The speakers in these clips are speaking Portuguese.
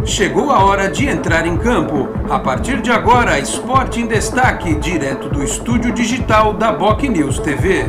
Chegou a hora de entrar em campo. A partir de agora, Esporte em Destaque, direto do estúdio digital da BocNews TV.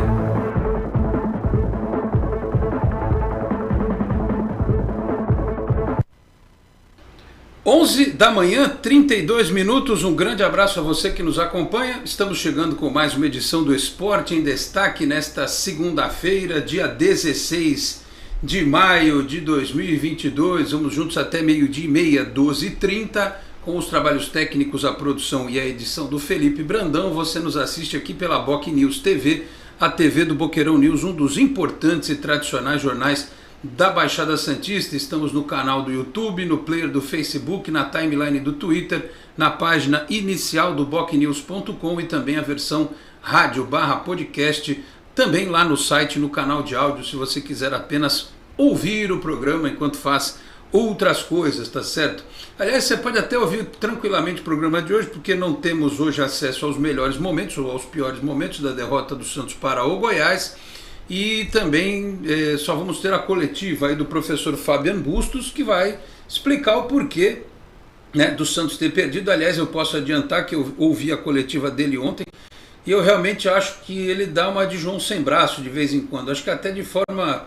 Onze da manhã, 32 minutos. Um grande abraço a você que nos acompanha. Estamos chegando com mais uma edição do Esporte em Destaque nesta segunda-feira, dia 16 de maio de 2022. Vamos juntos até meio-dia e meia, 12h30, com os trabalhos técnicos, a produção e a edição do Felipe Brandão. Você nos assiste aqui pela BocNews TV, a TV do Boqueirão News, um dos importantes e tradicionais jornais da Baixada Santista. Estamos no canal do YouTube, no player do Facebook, na timeline do Twitter, na página inicial do bocnews.com e também a versão rádio/podcast, também lá no site, no canal de áudio, se você quiser apenas ouvir o programa enquanto faz outras coisas, tá certo? Aliás, você pode até ouvir tranquilamente o programa de hoje, porque não temos hoje acesso aos melhores momentos ou aos piores momentos da derrota do Santos para o Goiás. E também só vamos ter a coletiva aí do professor Fabian Bustos, que vai explicar o porquê, né, do Santos ter perdido. Aliás, eu posso adiantar que eu ouvi a coletiva dele ontem e eu realmente acho que ele dá uma de João sem braço de vez em quando. Acho que até de forma,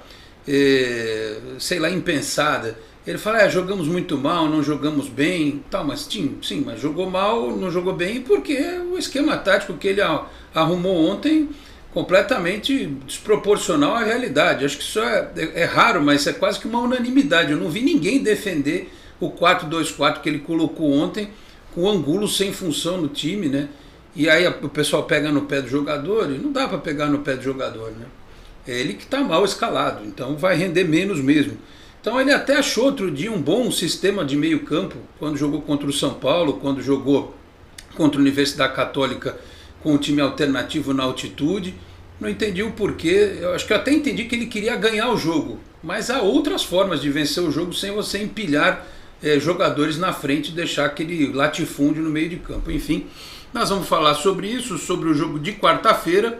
sei lá, impensada. Ele fala, jogamos muito mal, não jogamos bem, tal, mas sim, mas jogou mal, não jogou bem, porque o esquema tático que ele arrumou ontem completamente desproporcional à realidade. Acho que isso é raro, mas é quase que uma unanimidade. Eu não vi ninguém defender o 4-2-4 que ele colocou ontem, com o Angulo sem função no time, né? E aí o pessoal pega no pé do jogador, e não dá para pegar no pé do jogador, né? É ele que está mal escalado, então vai render menos mesmo. Então ele até achou outro dia um bom sistema de meio campo, quando jogou contra o São Paulo, quando jogou contra a Universidade Católica, com o time alternativo na altitude. Não entendi o porquê. Eu acho que eu até entendi que ele queria ganhar o jogo, mas há outras formas de vencer o jogo sem você empilhar jogadores na frente e deixar aquele latifúndio no meio de campo. Enfim, nós vamos falar sobre isso, sobre o jogo de quarta-feira.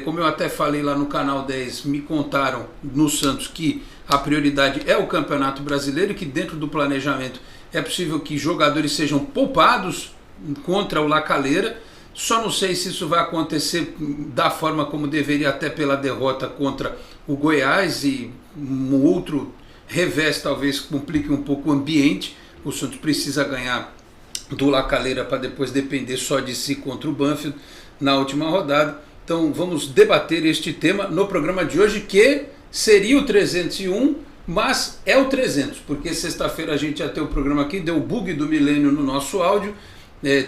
Como eu até falei lá no canal 10, me contaram no Santos que a prioridade é o Campeonato Brasileiro, que dentro do planejamento é possível que jogadores sejam poupados contra o La Calera. Só não sei se isso vai acontecer da forma como deveria, até pela derrota contra o Goiás, e um outro revés talvez complique um pouco o ambiente. O Santos precisa ganhar do La Calera para depois depender só de si contra o Banfield na última rodada. Então vamos debater este tema no programa de hoje, que seria o 301, mas é o 300, porque sexta-feira a gente ia ter o programa aqui, deu o bug do milênio no nosso áudio.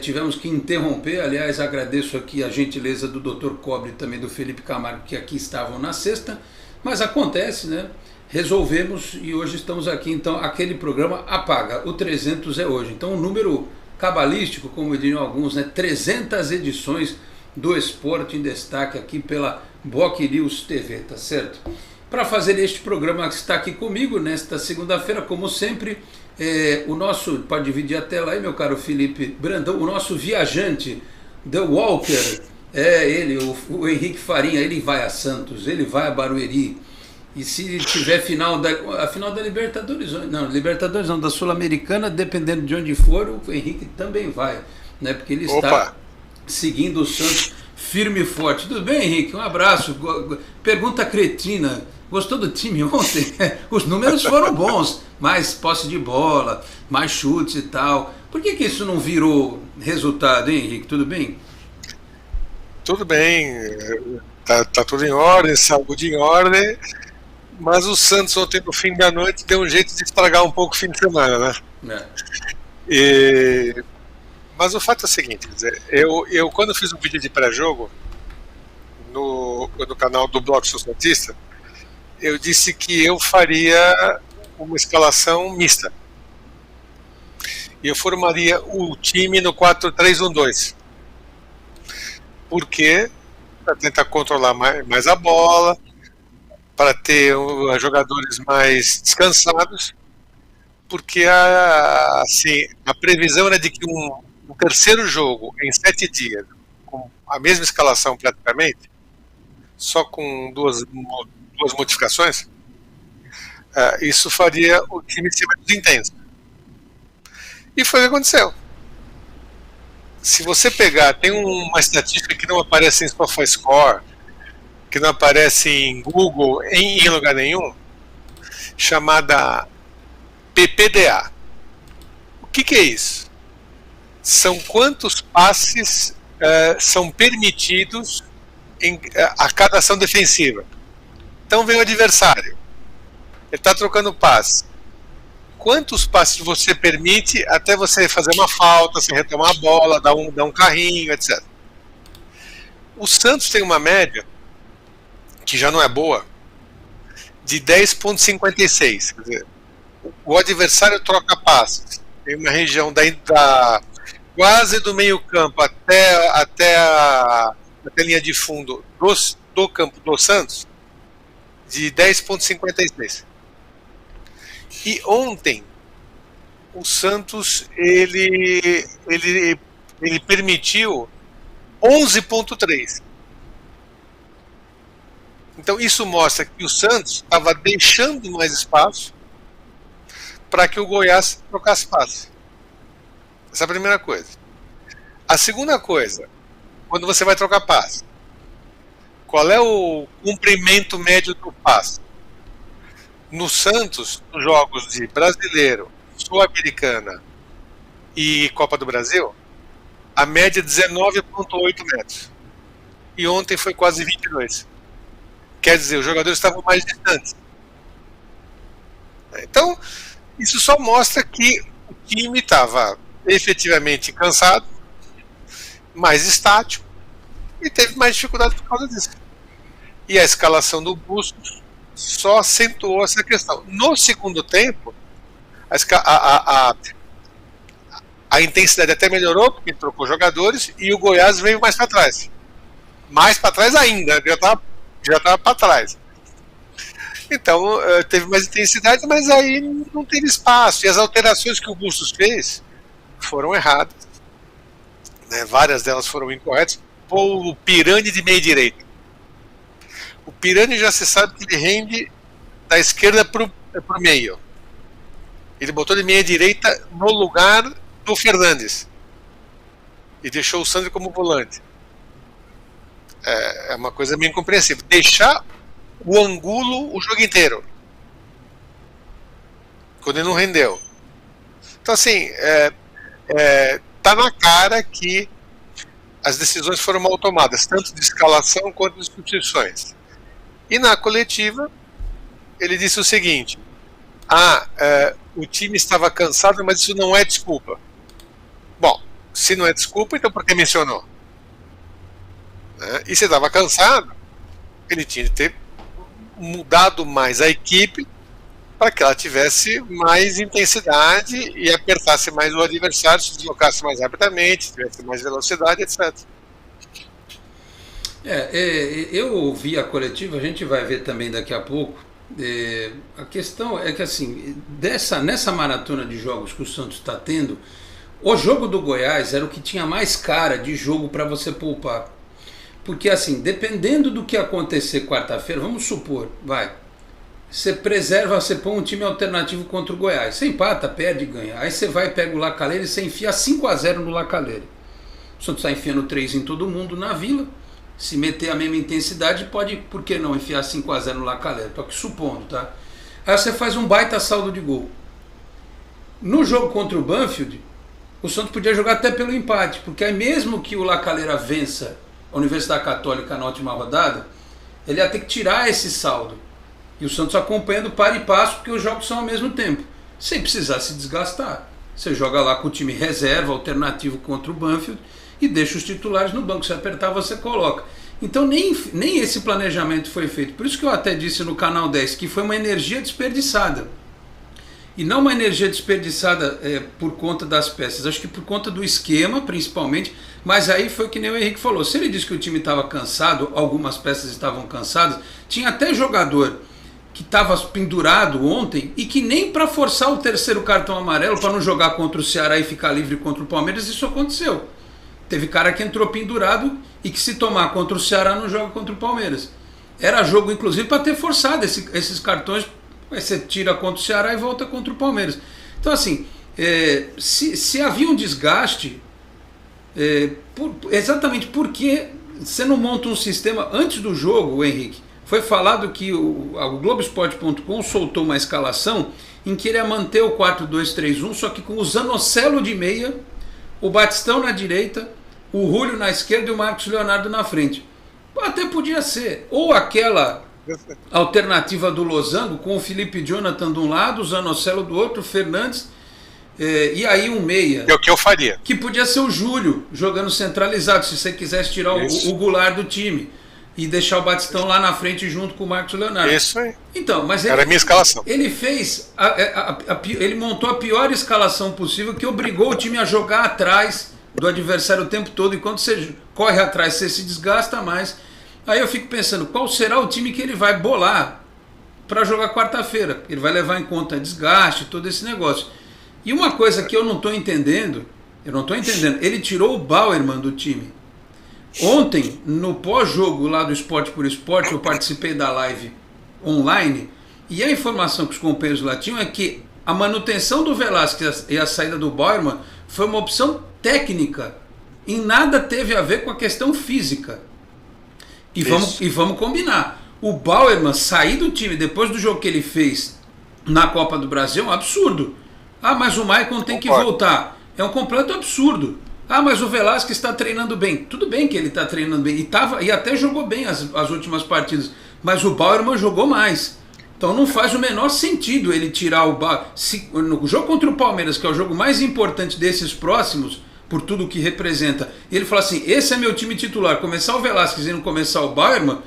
Tivemos que interromper. Aliás, agradeço aqui a gentileza do Dr. Cobre e também do Felipe Camargo, que aqui estavam na sexta, mas acontece, né? Resolvemos e hoje estamos aqui. Então aquele programa apaga, o 300 é hoje. Então um número cabalístico, como diriam alguns, né? 300 edições do Esporte em Destaque aqui pela BocNews TV, tá certo? Para fazer este programa que está aqui comigo nesta segunda-feira, como sempre, o nosso, pode dividir a tela aí, meu caro Felipe Brandão, o nosso viajante, The Walker, ele, o Henrique Farinha. Ele vai a Santos, ele vai a Barueri, e se tiver a final da Libertadores não, da Sul-Americana, dependendo de onde for, o Henrique também vai, né? Porque ele está seguindo o Santos firme e forte. Tudo bem, Henrique? Um abraço. Pergunta cretina: gostou do time ontem? Os números foram bons, mais posse de bola, mais chutes e tal. Por que isso não virou resultado, hein, Henrique? Tudo bem? Tudo bem, tá tudo em ordem, saúde em ordem, mas o Santos ontem no fim da noite deu um jeito de estragar um pouco o fim de semana, né? Mas o fato é o seguinte, quer dizer, eu quando fiz um vídeo de pré-jogo no canal do Blog Santista, eu disse que eu faria uma escalação mista. E eu formaria o time no 4-3-1-2. Por quê? Para tentar controlar mais a bola, para ter jogadores mais descansados, porque a previsão era de que um terceiro jogo em 7 dias, com a mesma escalação praticamente, só com duas modificações, isso faria o time ser menos intenso. E foi o que aconteceu. Se você pegar, tem uma estatística que não aparece em SofaScore, que não aparece em Google, em lugar nenhum, chamada PPDA. O que é isso? São quantos passes são permitidos a cada ação defensiva. Então vem o adversário, ele está trocando passe. Quantos passes você permite até você fazer uma falta, você retomar a bola, dar um carrinho, etc. O Santos tem uma média, que já não é boa, de 10,56. Quer dizer, o adversário troca passes em uma região quase do meio campo até a linha de fundo do campo do Santos, de 10,56. E ontem o Santos ele permitiu 11,3. Então isso mostra que o Santos estava deixando mais espaço para que o Goiás trocasse passe. Essa é a primeira coisa. A segunda coisa, quando você vai trocar passe, qual é o comprimento médio do passe? No Santos, nos jogos de Brasileiro, Sul-Americana e Copa do Brasil, a média é 19,8 metros. E ontem foi quase 22. Quer dizer, os jogadores estavam mais distantes. Então, isso só mostra que o time estava efetivamente cansado, mais estático, e teve mais dificuldade por causa disso. E a escalação do Bustos só acentuou essa questão. No segundo tempo, a intensidade até melhorou, porque trocou jogadores, e o Goiás veio mais para trás. Mais para trás ainda, já estava para trás. Então, teve mais intensidade, mas aí não teve espaço. E as alterações que o Bustos fez foram erradas. Né? Várias delas foram incorretas. Pô, o Pirani de meia direita. O Pirani já se sabe que ele rende da esquerda para o meio. Ele botou de meia direita no lugar do Fernandes. E deixou o Sandro como volante. É uma coisa meio incompreensível. Deixar o Angulo o jogo inteiro. Quando ele não rendeu. Então, assim, tá na cara que as decisões foram mal tomadas, tanto de escalação quanto de substituições. E na coletiva, ele disse o seguinte: o time estava cansado, mas isso não é desculpa. Bom, se não é desculpa, então por que mencionou? E se estava cansado, ele tinha de ter mudado mais a equipe para que ela tivesse mais intensidade e apertasse mais o adversário, se deslocasse mais rapidamente, tivesse mais velocidade, etc. Eu ouvi a coletiva, a gente vai ver também daqui a pouco. A questão é que, assim, nessa maratona de jogos que o Santos está tendo, o jogo do Goiás era o que tinha mais cara de jogo para você poupar. Porque, assim, dependendo do que acontecer quarta-feira, vamos supor, você põe um time alternativo contra o Goiás, você empata, perde e ganha. Aí você vai, pega o Lacaleira e você enfia 5-0 no Lacaleira. O Santos está enfiando 3 em todo mundo na Vila. Se meter a mesma intensidade, pode, por que não, enfiar 5-0 no Lacaleira? Estou aqui supondo, tá? Aí você faz um baita saldo de gol. No jogo contra o Banfield, o Santos podia jogar até pelo empate, porque aí mesmo que o Lacaleira vença a Universidade Católica na última rodada, ele ia ter que tirar esse saldo. E o Santos acompanhando para e passo, porque os jogos são ao mesmo tempo, sem precisar se desgastar. Você joga lá com o time reserva, alternativo contra o Banfield, e deixa os titulares no banco. Se apertar, você coloca. Então nem esse planejamento foi feito. Por isso que eu até disse no canal 10 que foi uma energia desperdiçada. E não uma energia desperdiçada por conta das peças. Acho que por conta do esquema, principalmente. Mas aí foi que nem o Henrique falou. Se ele disse que o time estava cansado, algumas peças estavam cansadas, tinha até jogador que estava pendurado ontem e que nem para forçar o terceiro cartão amarelo, para não jogar contra o Ceará e ficar livre contra o Palmeiras, isso aconteceu. Teve cara que entrou pendurado e que, se tomar contra o Ceará, não joga contra o Palmeiras. Era jogo, inclusive, para ter forçado esses cartões. Aí você tira contra o Ceará e volta contra o Palmeiras. Então, assim, se havia um desgaste, exatamente porque você não monta um sistema antes do jogo, Henrique. Foi falado que o Globoesporte.com soltou uma escalação em que ele ia manter o 4-2-3-1, só que com o Zanocelo de meia, o Batistão na direita, o Júlio na esquerda e o Marcos Leonardo na frente. Até podia ser. Ou aquela alternativa do Losango, com o Felipe Jonathan de um lado, o Zanocelo do outro, o Fernandes, e aí um meia. É o que eu faria. Que podia ser o Júlio, jogando centralizado, se você quisesse tirar o Goulart do time e deixar o Batistão lá na frente junto com o Marcos Leonardo. Isso aí. Então, mas era a minha escalação. Ele fez, ele montou a pior escalação possível, que obrigou o time a jogar atrás do adversário o tempo todo. Enquanto você corre atrás, você se desgasta mais. Aí eu fico pensando, qual será o time que ele vai bolar para jogar quarta-feira? Ele vai levar em conta desgaste, todo esse negócio. E uma coisa que eu não estou entendendo, ele tirou o Bauerman do time. Ontem, no pós-jogo lá do Esporte por Esporte, eu participei da live online, e a informação que os companheiros lá tinham é que a manutenção do Velasquez e a saída do Bauerman foi uma opção técnica, e nada teve a ver com a questão física. E vamos combinar, o Bauerman sair do time depois do jogo que ele fez na Copa do Brasil é um absurdo. Mas o Maicon tem que voltar. É um completo absurdo. Mas o Velasquez está treinando bem. Tudo bem que ele está treinando bem. E até jogou bem as últimas partidas. Mas o Bauerman jogou mais. Então não faz o menor sentido ele tirar o Bauerman. No jogo contra o Palmeiras, que é o jogo mais importante desses próximos, por tudo que representa, ele fala assim, esse é meu time titular. Começar o Velasquez e não começar o Bauerman,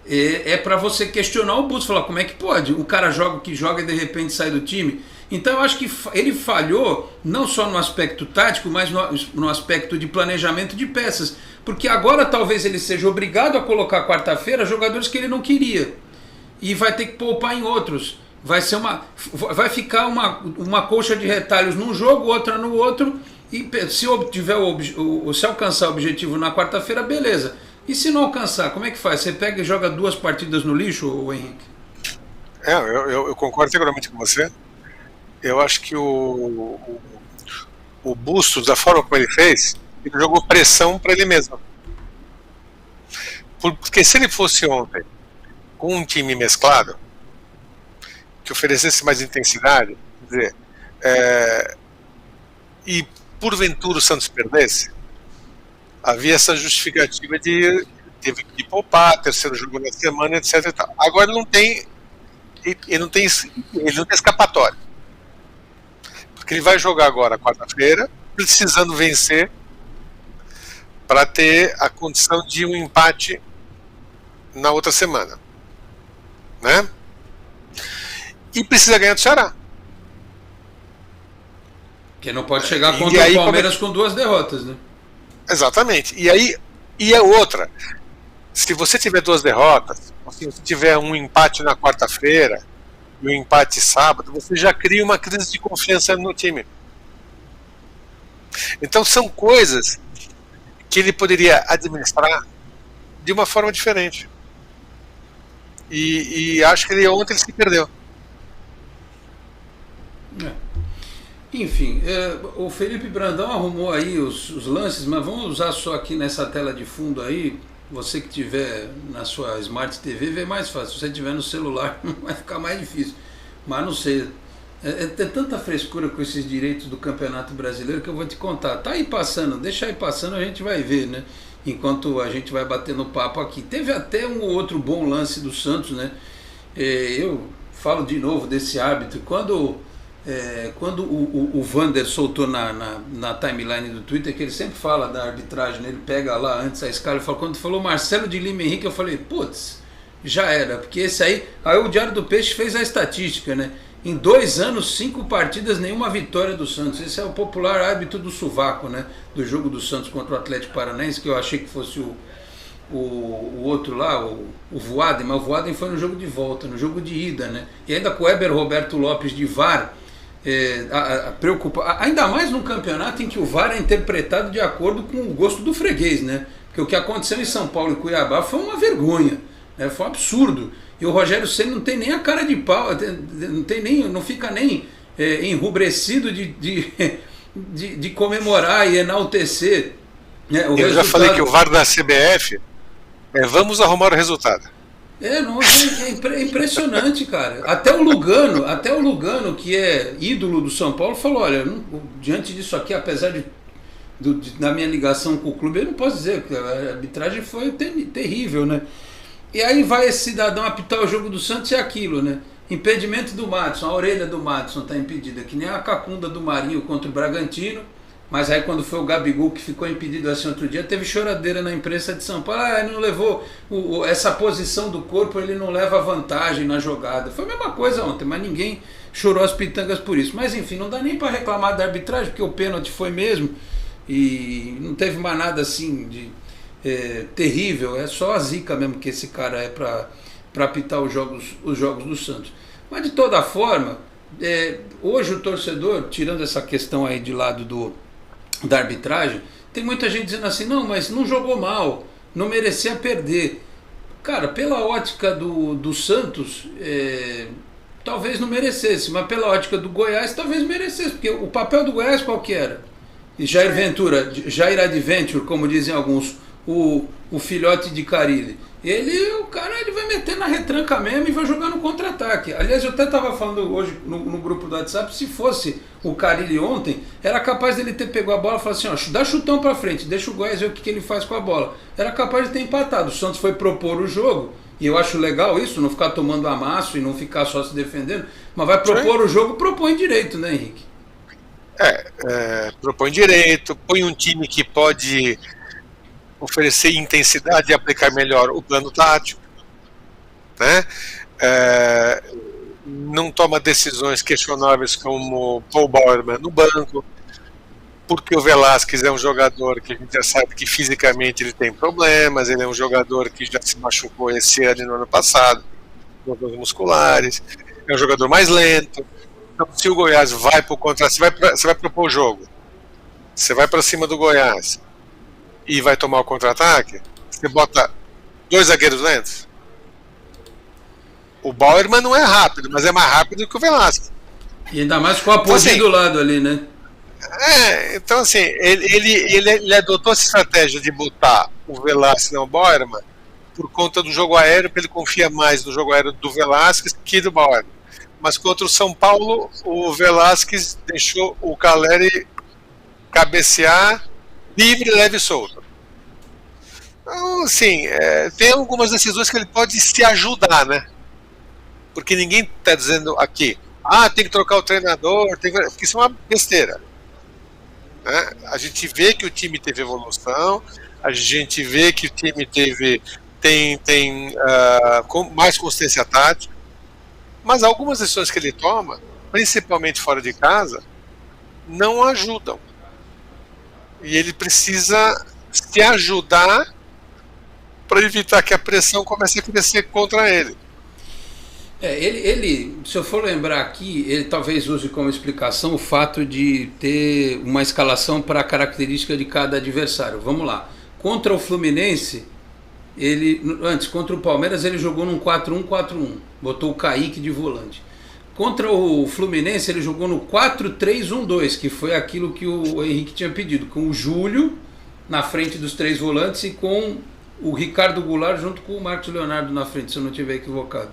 é para você questionar o Bustos. Falar, como é que pode? O cara joga e de repente sai do time. Então eu acho que ele falhou não só no aspecto tático, mas no aspecto de planejamento de peças. Porque agora talvez ele seja obrigado a colocar quarta-feira jogadores que ele não queria. E vai ter que poupar em outros. Vai ficar uma colcha de retalhos num jogo, outra no outro. E se alcançar o objetivo na quarta-feira, beleza. E se não alcançar, como é que faz? Você pega e joga 2 partidas no lixo, Henrique? Eu concordo seguramente com você. Eu acho que o Bustos, da forma como ele fez, ele jogou pressão para ele mesmo. Porque se ele fosse ontem com um time mesclado, que oferecesse mais intensidade, quer dizer, e porventura o Santos perdesse, havia essa justificativa de teve que poupar, terceiro jogo na semana, etc. E tal. Agora ele não tem escapatória. Porque ele vai jogar agora quarta-feira, precisando vencer para ter a condição de um empate na outra semana, né? E precisa ganhar do Ceará. Que não pode chegar contra o Palmeiras com 2 derrotas, né? Exatamente. E a outra, se você tiver 2 derrotas, se você tiver um empate na quarta-feira e um empate sábado, você já cria uma crise de confiança no time. Então são coisas que ele poderia administrar de uma forma diferente. E acho que ontem ele se perdeu. Enfim, o Felipe Brandão arrumou aí os lances, mas vamos usar só aqui nessa tela de fundo aí. Você que tiver na sua Smart TV vê mais fácil. Se você tiver no celular vai ficar mais difícil. Mas não sei, tem tanta frescura com esses direitos do Campeonato Brasileiro que eu vou te contar. Tá aí passando, deixa aí passando, a gente vai ver, né? Enquanto a gente vai batendo papo aqui. Teve até um ou outro bom lance do Santos, né? Eu falo de novo desse árbitro. Quando o Vander soltou na timeline do Twitter, que ele sempre fala da arbitragem, né? Ele pega lá antes a escala e fala, quando falou Marcelo de Lima Henrique, eu falei, putz, já era, porque esse aí o Diário do Peixe fez a estatística, né? Em 2 anos, 5 partidas, nenhuma vitória do Santos. Esse é o popular árbitro do sovaco, né? Do jogo do Santos contra o Atlético Paranaense, que eu achei que fosse o outro lá, o Voaden, mas o Voaden foi no jogo de volta, no jogo de ida, né? E ainda com o Eber Roberto Lopes de VAR, ainda mais num campeonato em que o VAR é interpretado de acordo com o gosto do freguês, né? Porque o que aconteceu em São Paulo e Cuiabá foi uma vergonha, né? Foi um absurdo. E o Rogério Ceni não tem nem a cara de pau, não fica nem enrubrecido de comemorar e enaltecer, né, o Eu resultado. já falei que o VAR da CBF vamos arrumar o resultado. Não, é impressionante, cara. Até o Lugano, que é ídolo do São Paulo, falou, olha, diante disso aqui, apesar da minha ligação com o clube, eu não posso dizer que a arbitragem foi terrível, né? E aí vai esse cidadão apitar o jogo do Santos e aquilo, né? Impedimento do Madison, a orelha do Madison está impedida, que nem a cacunda do Marinho contra o Bragantino. Mas aí quando foi o Gabigol que ficou impedido assim outro dia, teve choradeira na imprensa de São Paulo. Ele não levou essa posição do corpo, ele não leva vantagem na jogada. Foi a mesma coisa ontem, mas ninguém chorou as pitangas por isso. Mas enfim, não dá nem para reclamar da arbitragem, porque o pênalti foi mesmo. E não teve mais nada assim de terrível. É só a zica mesmo que esse cara é para apitar os jogos do Santos. Mas de toda forma, hoje o torcedor, tirando essa questão aí de lado da arbitragem, tem muita gente dizendo assim, não, mas não jogou mal, não merecia perder. Cara, pela ótica do Santos, talvez não merecesse, mas pela ótica do Goiás talvez merecesse, porque o papel do Goiás qual que era? E Jair Adventure, como dizem alguns, o filhote de Carille. Ele vai meter na retranca mesmo e vai jogar no contra-ataque. Aliás, eu até estava falando hoje no grupo do WhatsApp, se fosse o Carille ontem, era capaz dele ter pego a bola e falar assim, ó, dá chutão pra frente, deixa o Goiás ver o que ele faz com a bola. Era capaz de ter empatado. O Santos foi propor o jogo, e eu acho legal isso, não ficar tomando amasso e não ficar só se defendendo, mas vai propor o jogo, propõe direito, né, Henrique? Propõe direito, põe um time que pode oferecer intensidade e aplicar melhor o plano tático, né? Não toma decisões questionáveis como Paul Bauerman no banco, porque o Velasquez é um jogador que a gente já sabe que fisicamente ele tem problemas, ele é um jogador que já se machucou esse ano e no ano passado, problemas musculares, é um jogador mais lento. Então, se o Goiás vai para o contra, você vai propor o jogo, você vai para cima do Goiás e vai tomar o contra-ataque, você bota 2 zagueiros lentos. O Bauerman não é rápido, mas é mais rápido que o Velasquez. E ainda mais com a pose do lado ali, né? Então assim, ele adotou essa estratégia de botar o Velasquez no Bauerman por conta do jogo aéreo, porque ele confia mais no jogo aéreo do Velasquez que do Bauerman. Mas contra o São Paulo, o Velasquez deixou o Caleri cabecear livre, leve e solto. Então, assim, tem algumas decisões que ele pode se ajudar, né? Porque ninguém está dizendo aqui, tem que trocar o treinador, porque isso é uma besteira. Né? A gente vê que o time teve evolução, a gente vê que o time tem mais consistência tática, mas algumas decisões que ele toma, principalmente fora de casa, não ajudam. E ele precisa se ajudar para evitar que a pressão comece a crescer contra ele. Ele, se eu for lembrar aqui, ele talvez use como explicação o fato de ter uma escalação para a característica de cada adversário. Vamos lá. Contra o Fluminense, contra o Palmeiras, ele jogou num 4-1-4-1. Botou o Kaique de volante. Contra o Fluminense, ele jogou no 4-3-1-2, que foi aquilo que o Henrique tinha pedido, com o Júlio na frente dos 3 volantes e com o Ricardo Goulart junto com o Marcos Leonardo na frente, se eu não estiver equivocado.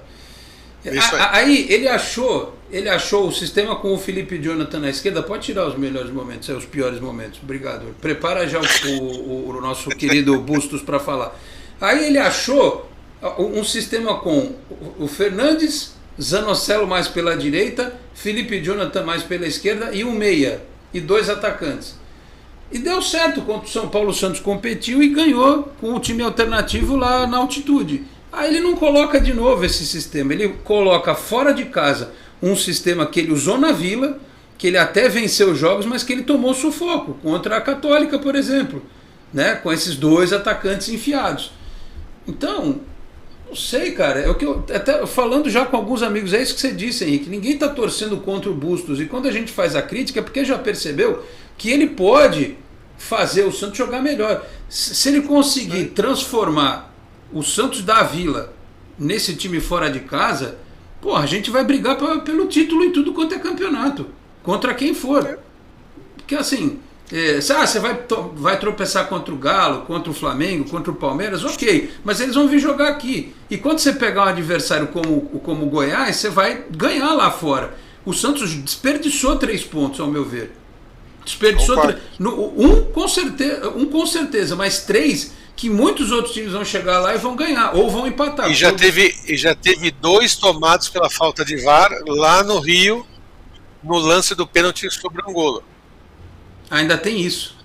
Aí ele achou o sistema com o Felipe Jonathan na esquerda. Pode tirar os melhores momentos, os piores momentos. Obrigado. Prepara já o nosso querido Bustos para falar. Aí ele achou um sistema com o Fernandes, Zanocelo mais pela direita, Felipe Jonathan mais pela esquerda e um meia e 2 atacantes. E deu certo contra o São Paulo. O Santos competiu e ganhou com o time alternativo lá na altitude. Aí ele não coloca de novo esse sistema, ele coloca fora de casa um sistema que ele usou na Vila, que ele até venceu os jogos, mas que ele tomou sufoco, contra a Católica, por exemplo, né? Com esses 2 atacantes enfiados. Então, não sei, cara, é o que eu até falando já com alguns amigos, é isso que você disse, Henrique, ninguém está torcendo contra o Bustos, e quando a gente faz a crítica é porque já percebeu que ele pode fazer o Santos jogar melhor. Se ele conseguir transformar o Santos da Vila nesse time fora de casa, Porra, a gente vai brigar pelo título em tudo quanto é campeonato, contra quem for. Porque assim, você vai tropeçar contra o Galo, contra o Flamengo, contra o Palmeiras, ok, mas eles vão vir jogar aqui. E quando você pegar um adversário como o Goiás, você vai ganhar lá fora. O Santos desperdiçou 3 pontos, ao meu ver. Desperdiçou um com certeza, mas 3 que muitos outros times vão chegar lá e vão ganhar, ou vão empatar. E já teve 2 tomados pela falta de VAR lá no Rio, no lance do pênalti sobre o Angola. Ainda tem isso.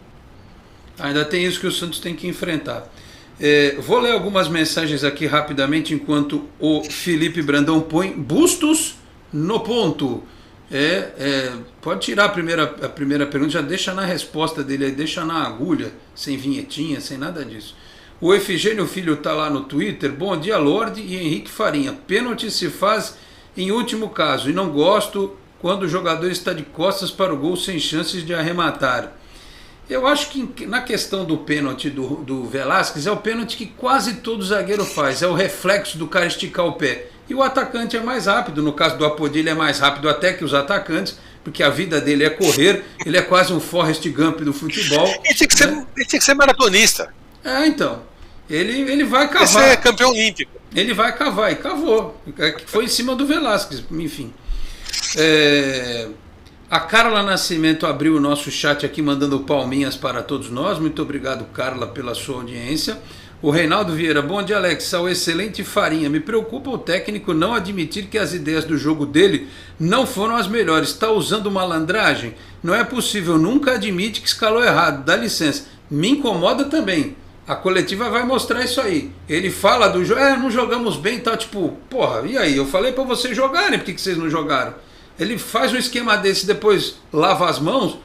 Ainda tem isso que o Santos tem que enfrentar. Vou ler algumas mensagens aqui rapidamente, enquanto o Felipe Brandão põe Bustos no ponto. Pode tirar a primeira pergunta, já deixa na resposta dele aí, deixa na agulha, sem vinhetinha, sem nada disso. O Efigênio Filho está lá no Twitter. Bom dia, Lorde e Henrique Farinha. Pênalti se faz em último caso e não gosto quando o jogador está de costas para o gol sem chances de arrematar. Eu acho que na questão do pênalti do Velasquez, é o pênalti que quase todo zagueiro faz, é o reflexo do cara esticar o pé. E o atacante é mais rápido, no caso do Apodi ele é mais rápido até que os atacantes, porque a vida dele é correr, ele é quase um Forrest Gump do futebol. Ele tinha que ser maratonista. Então, ele vai cavar. Esse é campeão olímpico. Ele vai cavar, e cavou. Foi em cima do Velasquez, enfim. A Carla Nascimento abriu o nosso chat aqui, mandando palminhas para todos nós. Muito obrigado, Carla, pela sua audiência. O Reinaldo Vieira, bom dia, Alex, ao excelente Farinha. Me preocupa o técnico não admitir que as ideias do jogo dele não foram as melhores. Está usando malandragem? Não é possível, nunca admite que escalou errado, dá licença. Me incomoda também. A coletiva vai mostrar isso aí. Ele fala do jogo, não jogamos bem e tal, tipo, porra, e aí? Eu falei para vocês jogarem, por que vocês não jogaram? Ele faz um esquema desse, depois lava as mãos.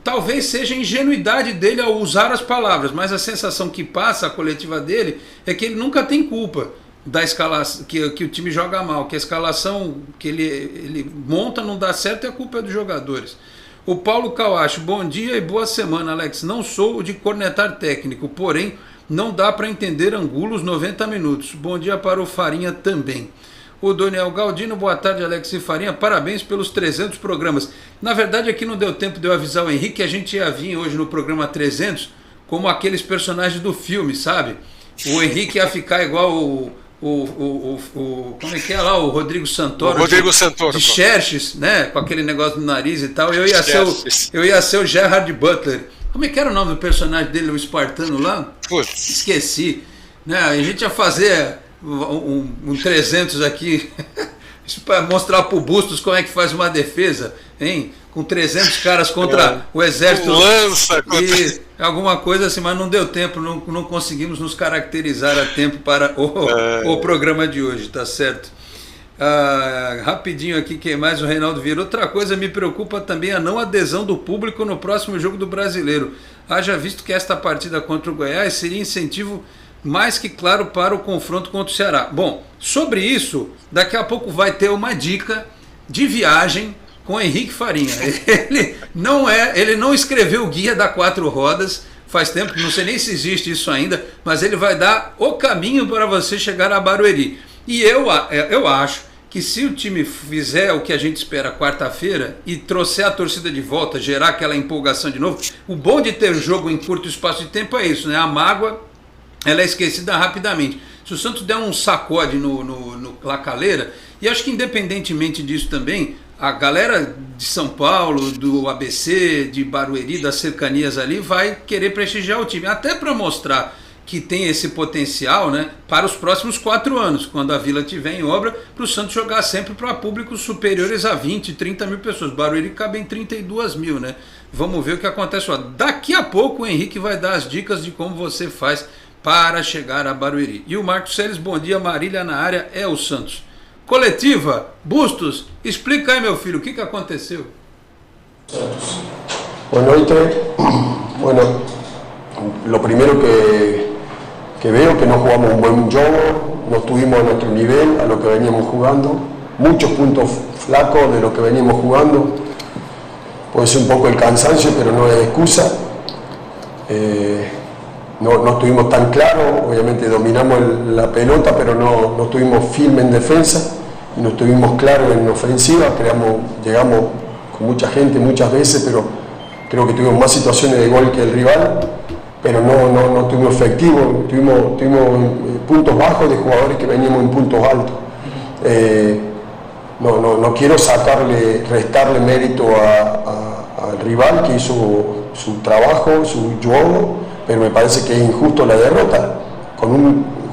Talvez seja a ingenuidade dele ao usar as palavras, mas a sensação que passa a coletiva dele é que ele nunca tem culpa da escalação, que o time joga mal, que a escalação que ele monta não dá certo e a culpa é dos jogadores. O Paulo Kawashi, bom dia e boa semana, Alex. Não sou o de cornetar técnico, porém não dá para entender Angulos 90 minutos. Bom dia para o Farinha também. O Daniel Galdino, boa tarde, Alex e Farinha, parabéns pelos 300 programas. Na verdade, aqui não deu tempo de eu avisar o Henrique que a gente ia vir hoje no programa 300 como aqueles personagens do filme, sabe? O Henrique ia ficar igual como é que é lá, o Rodrigo Santoro. De Xerxes, né? Com aquele negócio no nariz e tal. Eu ia ser o Gerard Butler. Como é que era o nome do personagem dele, o espartano lá? Putz. Esqueci. Né? A gente ia fazer um 300 aqui para mostrar para o Bustos como é que faz uma defesa, hein? Com 300 caras contra o exército, lança e alguma coisa assim, mas não deu tempo, não conseguimos nos caracterizar a tempo para o programa de hoje, tá certo? Rapidinho aqui, quem mais? O Reinaldo Vieira. Outra coisa me preocupa também a não adesão do público no próximo jogo do Brasileiro. Haja visto que esta partida contra o Goiás seria incentivo mais que claro para o confronto contra o Ceará. Bom, sobre isso, daqui a pouco vai ter uma dica de viagem com o Henrique Farinha. Ele não escreveu o guia da 4 rodas, faz tempo, não sei nem se existe isso ainda, mas ele vai dar o caminho para você chegar a Barueri. E eu acho que se o time fizer o que a gente espera quarta-feira e trouxer a torcida de volta, gerar aquela empolgação de novo, o bom de ter jogo em curto espaço de tempo é isso, né? A mágoa, ela é esquecida rapidamente. Se o Santos der um sacode no Lacaleira, e acho que independentemente disso também, a galera de São Paulo, do ABC, de Barueri, das cercanias ali, vai querer prestigiar o time, até para mostrar que tem esse potencial, né, para os próximos 4 anos, quando a Vila estiver em obra, para o Santos jogar sempre para públicos superiores a 20, 30 mil pessoas. Barueri cabe em 32 mil, né? Vamos ver o que acontece. Daqui a pouco o Henrique vai dar as dicas de como você faz para chegar a Barueri. E o Marcos Seles, bom dia, Marília na área, é o Santos. Coletiva, Bustos, explica aí, meu filho, o que aconteceu? Boa noite. Bueno, lo primero que veo que no jugamos un buen juego, no estuvimos a nuestro nivel, a lo que veníamos jugando, muchos puntos flacos de lo que veníamos jugando, puede ser un poco el cansancio, pero no es excusa. No estuvimos tan claros, obviamente dominamos la pelota, pero no estuvimos firmes en defensa no estuvimos claros en ofensiva, llegamos con mucha gente muchas veces, pero creo que tuvimos más situaciones de gol que el rival, pero no tuvimos efectivo, tuvimos puntos bajos de jugadores que veníamos en puntos altos. No quiero restarle mérito al rival que hizo su trabajo, su juego, pero me parece que es injusto la derrota,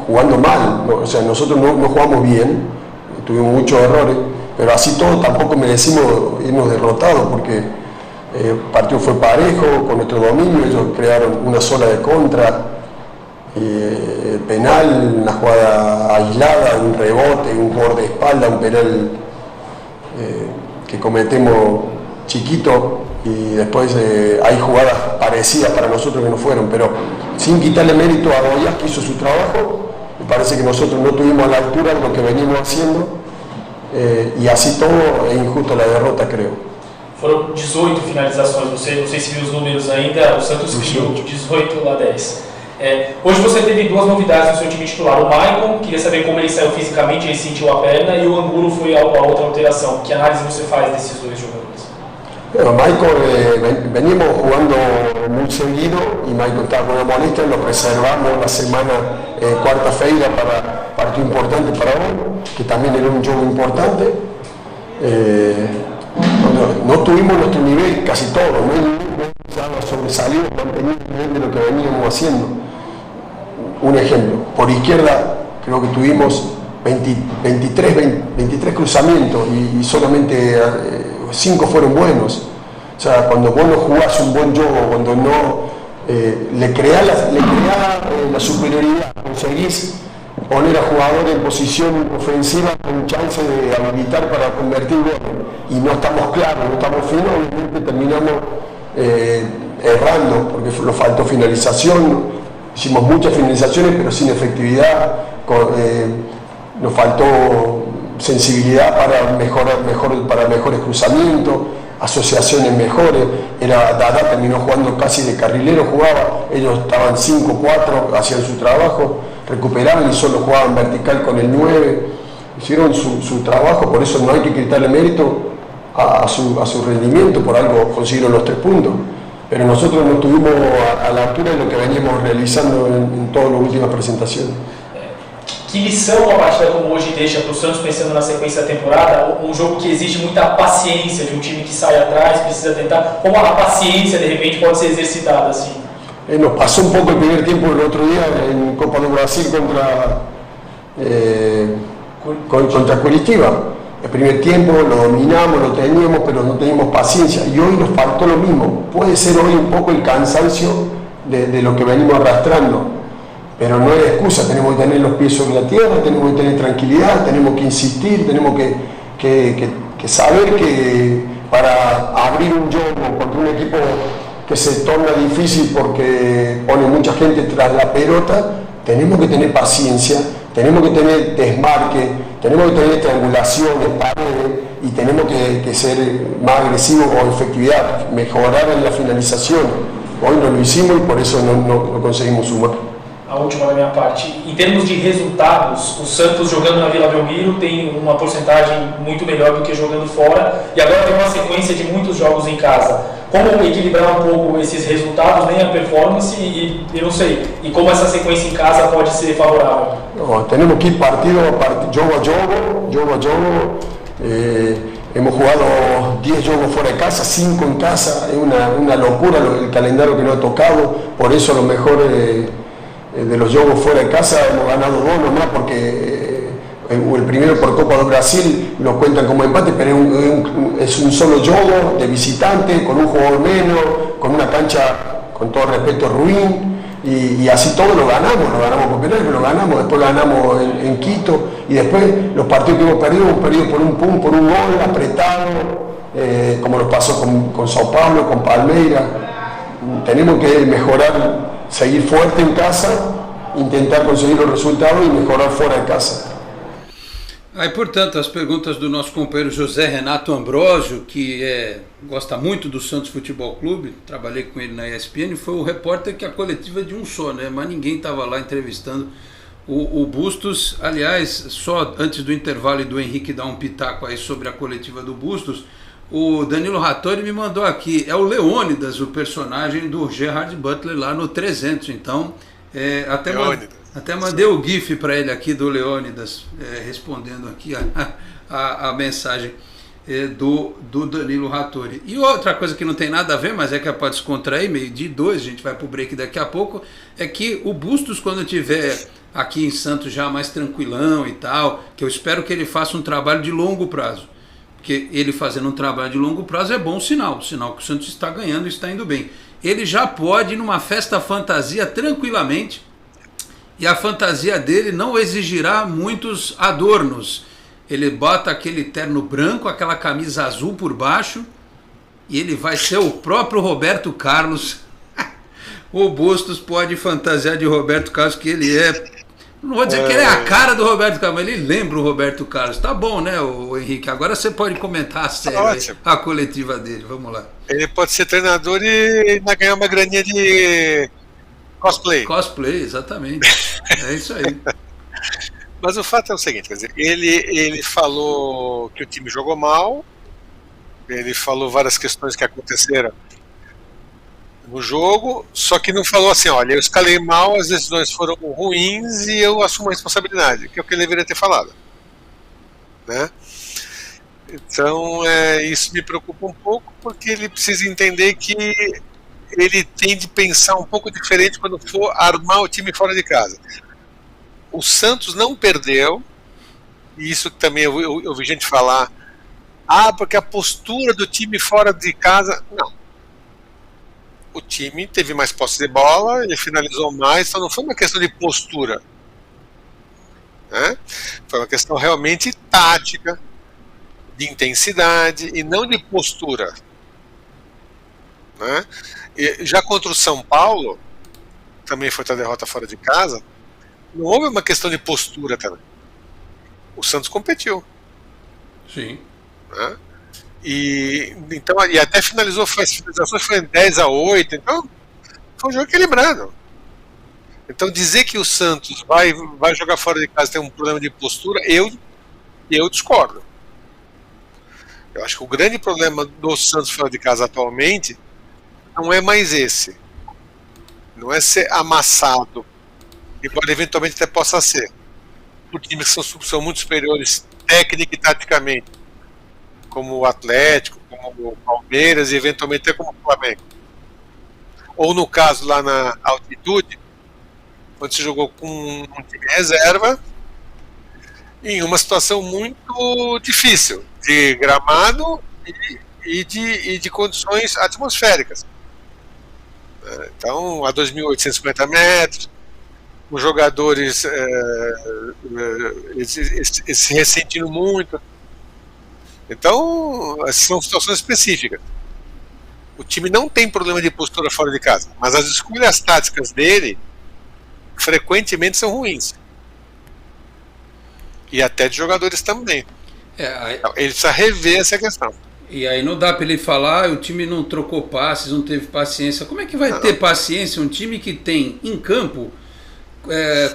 jugando mal, ¿no? O sea, nosotros no jugamos bien, tuvimos muchos errores, pero así todo tampoco merecimos irnos derrotados, porque el partido fue parejo, con nuestro dominio, ellos crearon una sola de contra, penal, una jugada aislada, un rebote, un jugador de espalda, un penal que cometemos chiquito, y después hay jugadas parecidas para nosotros que no fueron, pero sin quitarle mérito a Goyas, que hizo su trabajo. Me parece que nosotros no tuvimos a la altura de lo que venimos haciendo, e así todo é injusto a derrota, creio. Foram 18 finalizações, não sei se viu os números ainda, o Santos criou 18 a 10. Hoje você teve duas novidades no seu time titular, o Maicon, queria saber como ele saiu fisicamente, ele sentiu a perna, e o Angulo foi a outra alteração. Que análise você faz desses dois jogadores? Bueno, Maicon, venimos jugando muy seguido y Maicon estaba con una molestia, lo reservamos la semana cuarta-feira para partido importante para hoy, que también era un juego importante. No tuvimos nuestro nivel casi todo, ya sobresalimos, manteniendo el nivel de lo que veníamos haciendo. Un ejemplo, por izquierda creo que tuvimos 23 cruzamientos y solamente 5 fueron buenos. O sea, cuando vos no jugás un buen juego, cuando no le creás la superioridad, conseguís poner a jugadores en posición ofensiva con chance de habilitar para convertir goles, y no estamos claros, no estamos finos, obviamente terminamos errando, porque nos faltó finalización, hicimos muchas finalizaciones pero sin efectividad, nos faltó sensibilidad para mejores cruzamientos, asociaciones mejores. Dada terminó jugando casi de carrilero, ellos estaban 5-4, hacían su trabajo, recuperaban y solo jugaban vertical con el 9, hicieron su trabajo, por eso no hay que quitarle mérito a su rendimiento, por algo consiguieron los 3 puntos. Pero nosotros no estuvimos a la altura de lo que veníamos realizando en todas las últimas presentaciones. Que lição uma partida como hoje deixa para o Santos, pensando na sequência da temporada? Um jogo que exige muita paciência de um time que sai atrás, precisa tentar. Como a paciência, de repente, pode ser exercitada assim? Nos pasó un poco el primer tiempo el otro día en Copa do Brasil contra Curitiba. El primer tiempo lo dominamos, lo teníamos, pero no teníamos paciencia. Y hoy nos faltó lo mismo. Puede ser hoy un poco el cansancio de lo que venimos arrastrando, pero no es excusa. Tenemos que tener los pies sobre la tierra, tenemos que tener tranquilidad, tenemos que insistir, tenemos que saber que para abrir un juego contra un equipo que se torna difícil porque pone mucha gente tras la pelota, tenemos que tener paciencia, tenemos que tener desmarque, tenemos que tener triangulaciones, paredes, y tenemos que ser más agresivos con efectividad, mejorar en la finalización. Hoy no lo hicimos y por eso no conseguimos sumar. A última da minha parte, em termos de resultados, o Santos jogando na Vila Belmiro tem uma porcentagem muito melhor do que jogando fora, e agora tem uma sequência de muitos jogos em casa. Como equilibrar um pouco esses resultados, nem a performance, e eu não sei, e como essa sequência em casa pode ser favorável? Tenemos que ir partido a partido, jogo a jogo. Hemos jugado 10 juegos fuera de casa, 5 en casa, es una locura el calendario que nos ha tocado, por eso a lo mejor de los juegos fuera de casa hemos ganado 2 nomás, porque el primero por Copa do Brasil lo cuentan como empate, pero es un solo juego de visitante, con un jugador menos, con una cancha, con todo respeto, ruin, y así todo lo ganamos con penales, lo ganamos, después ganamos en Quito, y después los partidos que hemos perdido por un punto, por un gol apretado, como nos pasó con Sao Paulo, con Palmeiras. Tenemos que mejorar, seguir fuerte en casa, intentar conseguir los resultados y mejorar fuera de casa. Aí, portanto, as perguntas do nosso companheiro José Renato Ambrosio, que gosta muito do Santos Futebol Clube, trabalhei com ele na ESPN, foi o repórter que a coletiva é de um só, né? Mas ninguém estava lá entrevistando O Bustos, aliás, só antes do intervalo e do Henrique dar um pitaco aí sobre a coletiva do Bustos, o Danilo Rattori me mandou aqui, é o Leônidas, o personagem do Gerard Butler lá no 300, então até mandei o gif para ele aqui do Leônidas, respondendo aqui a mensagem do Danilo Rattori. E outra coisa que não tem nada a ver, mas é que é para descontrair, meio de 2, a gente vai pro break daqui a pouco, é que o Bustos, quando tiver aqui em Santos já mais tranquilão e tal, que eu espero que ele faça um trabalho de longo prazo, porque ele fazendo um trabalho de longo prazo é bom sinal que o Santos está ganhando e está indo bem. Ele já pode ir numa festa fantasia tranquilamente, e a fantasia dele não exigirá muitos adornos. Ele bota aquele terno branco, aquela camisa azul por baixo, e ele vai ser o próprio Roberto Carlos. O Bustos pode fantasiar de Roberto Carlos, que ele não vou dizer que ele é a cara do Roberto Carlos, mas ele lembra o Roberto Carlos. Tá bom, né, o Henrique? Agora você pode comentar a série, a coletiva dele. Vamos lá. Ele pode ser treinador e ainda ganhar uma graninha de cosplay. Cosplay, exatamente. É isso aí. Mas o fato é o seguinte, quer dizer, ele falou que o time jogou mal, ele falou várias questões que aconteceram no jogo, só que não falou assim, olha, eu escalei mal, as decisões foram ruins e eu assumo a responsabilidade, que é o que ele deveria ter falado, né? Então isso me preocupa um pouco, porque ele precisa entender que ele tem de pensar um pouco diferente quando for armar o time fora de casa. O Santos não perdeu, e isso também eu vi gente falar, porque a postura do time fora de casa, não. O time teve mais posse de bola, ele finalizou mais, então não foi uma questão de postura, né? Foi uma questão realmente tática, de intensidade e não de postura, né? E já contra o São Paulo, também foi outra derrota fora de casa, não houve uma questão de postura também. O Santos competiu. Sim. Né? E até finalizou, as finalizações foram 10-8, então foi um jogo equilibrado. Então dizer que o Santos vai jogar fora de casa tem um problema de postura, eu discordo. Eu acho que o grande problema do Santos fora de casa atualmente não é mais esse. Não é ser amassado, embora eventualmente até possa ser, por times que são muito superiores técnica e taticamente, como o Atlético, como o Palmeiras e eventualmente até como o Flamengo. Ou no caso lá na altitude, quando se jogou com um time reserva, em uma situação muito difícil, de gramado e de condições atmosféricas. Então, a 2.850 metros, os jogadores se ressentindo muito. Então, são situações específicas. O time não tem problema de postura fora de casa, mas as escolhas táticas dele frequentemente são ruins. E até de jogadores também. Então, ele precisa rever essa questão. E aí não dá para ele falar, o time não trocou passes, não teve paciência. Como é que vai ter paciência um time que tem em campo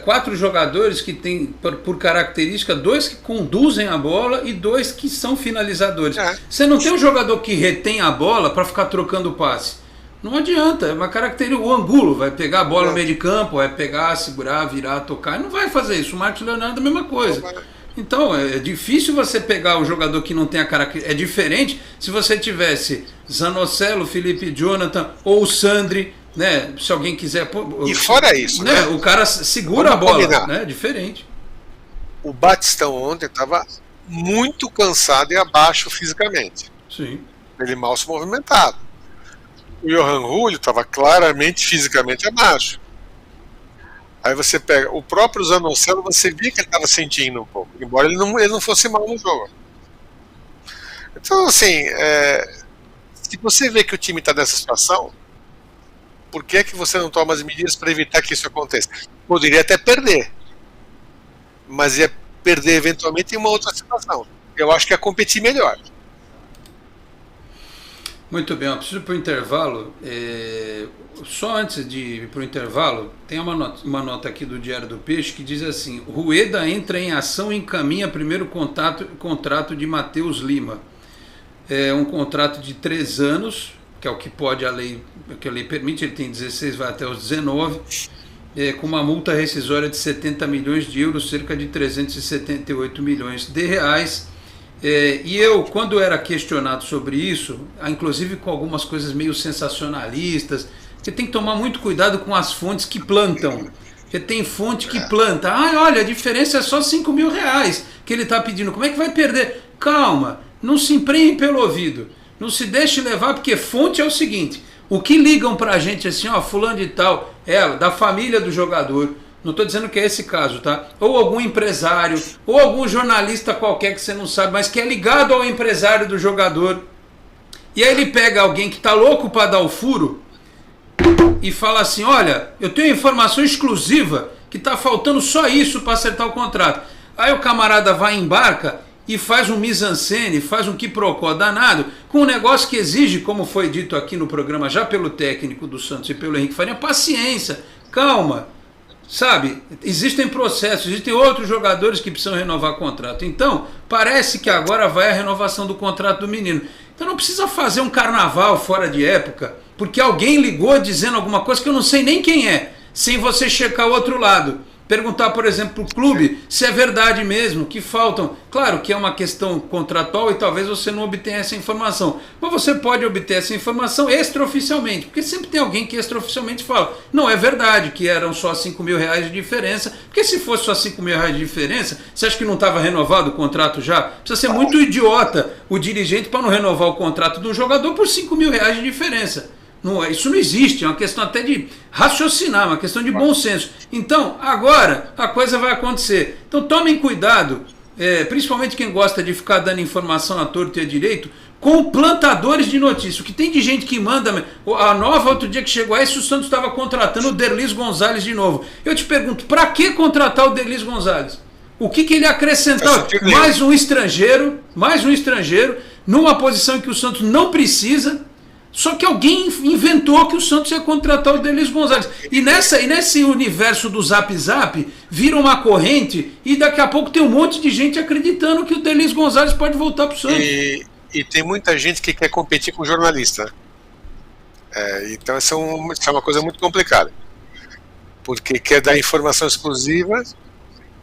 4 jogadores que tem, por característica, 2 que conduzem a bola e 2 que são finalizadores? Você não tem um jogador que retém a bola para ficar trocando passe. Não adianta, é uma característica. O Angulo vai pegar a bola no meio de campo, vai pegar, segurar, virar, tocar, não vai fazer isso. O Marcos Leonardo é a mesma coisa. Então é difícil você pegar o jogador que não tem a característica. É diferente se você tivesse Zanocelo, Felipe Jonathan ou Sandri, né? Se alguém quiser. E fora isso, né? O cara segura a bola, né? Diferente. O Batistão ontem estava muito cansado e abaixo fisicamente. Sim. Ele mal se movimentava. O Johan Julio estava claramente fisicamente abaixo. Aí você pega o próprio Zanocelo, você via que ele estava sentindo um pouco, embora ele não fosse mal no jogo. Então, assim, se você vê que o time está nessa situação, por que é que você não toma as medidas para evitar que isso aconteça? Poderia até perder, mas ia perder eventualmente em uma outra situação. Eu acho que ia competir melhor. Muito bem, eu preciso ir para o intervalo. Só antes de ir para o intervalo, tem uma nota aqui do Diário do Peixe que diz assim: Rueda entra em ação e encaminha primeiro contrato de Matheus Lima. É um contrato de 3 anos, que é o que pode a lei permite, ele tem 16, vai até os 19, com uma multa rescisória de 70 milhões de euros, cerca de 378 milhões de reais. E eu, quando era questionado sobre isso, inclusive com algumas coisas meio sensacionalistas, você tem que tomar muito cuidado com as fontes que plantam. Porque tem fonte que planta. Olha, a diferença é só 5 mil reais que ele está pedindo. Como é que vai perder? Calma, não se emprenhe pelo ouvido. Não se deixe levar, porque fonte é o seguinte: o que ligam pra gente assim, fulano de tal, da família do jogador. Não estou dizendo que é esse caso, tá? Ou algum empresário, ou algum jornalista qualquer que você não sabe, mas que é ligado ao empresário do jogador. E aí ele pega alguém que está louco para dar o furo e fala assim: olha, eu tenho informação exclusiva que está faltando só isso para acertar o contrato. Aí o camarada vai e embarca e faz um mise-en-scène, faz um quiprocó danado, com um negócio que exige, como foi dito aqui no programa já pelo técnico do Santos e pelo Henrique Faria, paciência, calma. Sabe, existem processos, existem outros jogadores que precisam renovar contrato. Então, parece que agora vai a renovação do contrato do menino. Então não precisa fazer um carnaval fora de época, porque alguém ligou dizendo alguma coisa que eu não sei nem quem é, sem você checar o outro lado. Perguntar, por exemplo, para o clube se é verdade mesmo, que faltam. Claro que é uma questão contratual e talvez você não obtenha essa informação. Mas você pode obter essa informação extraoficialmente, porque sempre tem alguém que extraoficialmente fala: não é verdade que eram só 5 mil reais de diferença, porque se fosse só 5 mil reais de diferença, você acha que não estava renovado o contrato já? Precisa ser muito idiota o dirigente para não renovar o contrato do jogador por 5 mil reais de diferença. Não, isso não existe, é uma questão até de raciocinar, uma questão de bom senso. Então, agora a coisa vai acontecer. Então tomem cuidado, principalmente quem gosta de ficar dando informação à torto e à direito, com plantadores de notícias. O que tem de gente que manda... A Nova, outro dia que chegou aí, se o Santos estava contratando o Derlis Gonzalez de novo. Eu te pergunto, para que contratar o Derlis Gonzalez? O que ele acrescentou? Mais um estrangeiro, numa posição em que o Santos não precisa. Só que alguém inventou que o Santos ia contratar o Derlis Gonzalez. E nesse universo do Zap Zap, vira uma corrente e daqui a pouco tem um monte de gente acreditando que o Derlis Gonzalez pode voltar para o Santos. E tem muita gente que quer competir com jornalista. Então isso é uma coisa muito complicada. Porque quer dar informação exclusiva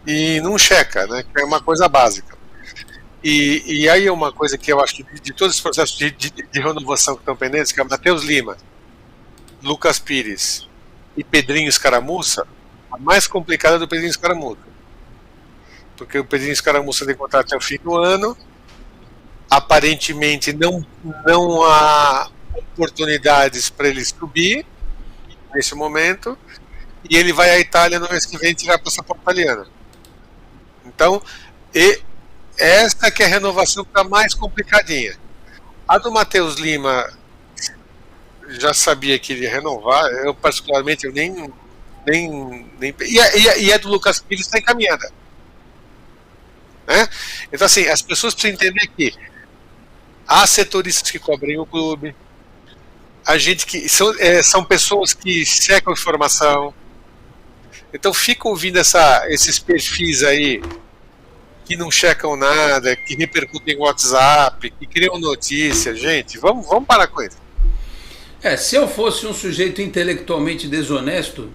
e não checa, né? Que é uma coisa básica. E aí é uma coisa que eu acho que de todos os processos de renovação que estão pendentes, que é Matheus Lima, Lucas Pires e Pedrinho Escaramuça, a mais complicada é do Pedrinho Escaramuça. Porque o Pedrinho Escaramuça tem contrato até o fim do ano, aparentemente não há oportunidades para ele subir nesse momento, e ele vai à Itália no mês que vem tirar passaporte italiano. Então, essa que é a renovação que está mais complicadinha. A do Matheus Lima já sabia que ele ia renovar. Eu particularmente eu nem e a do Lucas Pires está encaminhada, né? Então assim, as pessoas precisam entender que há setoristas que cobrem o clube, a gente que são pessoas que checam informação. Então fica ouvindo esses perfis aí que não checam nada, que repercutem em WhatsApp, que criam notícias. Gente, vamos parar com isso. Se eu fosse um sujeito intelectualmente desonesto,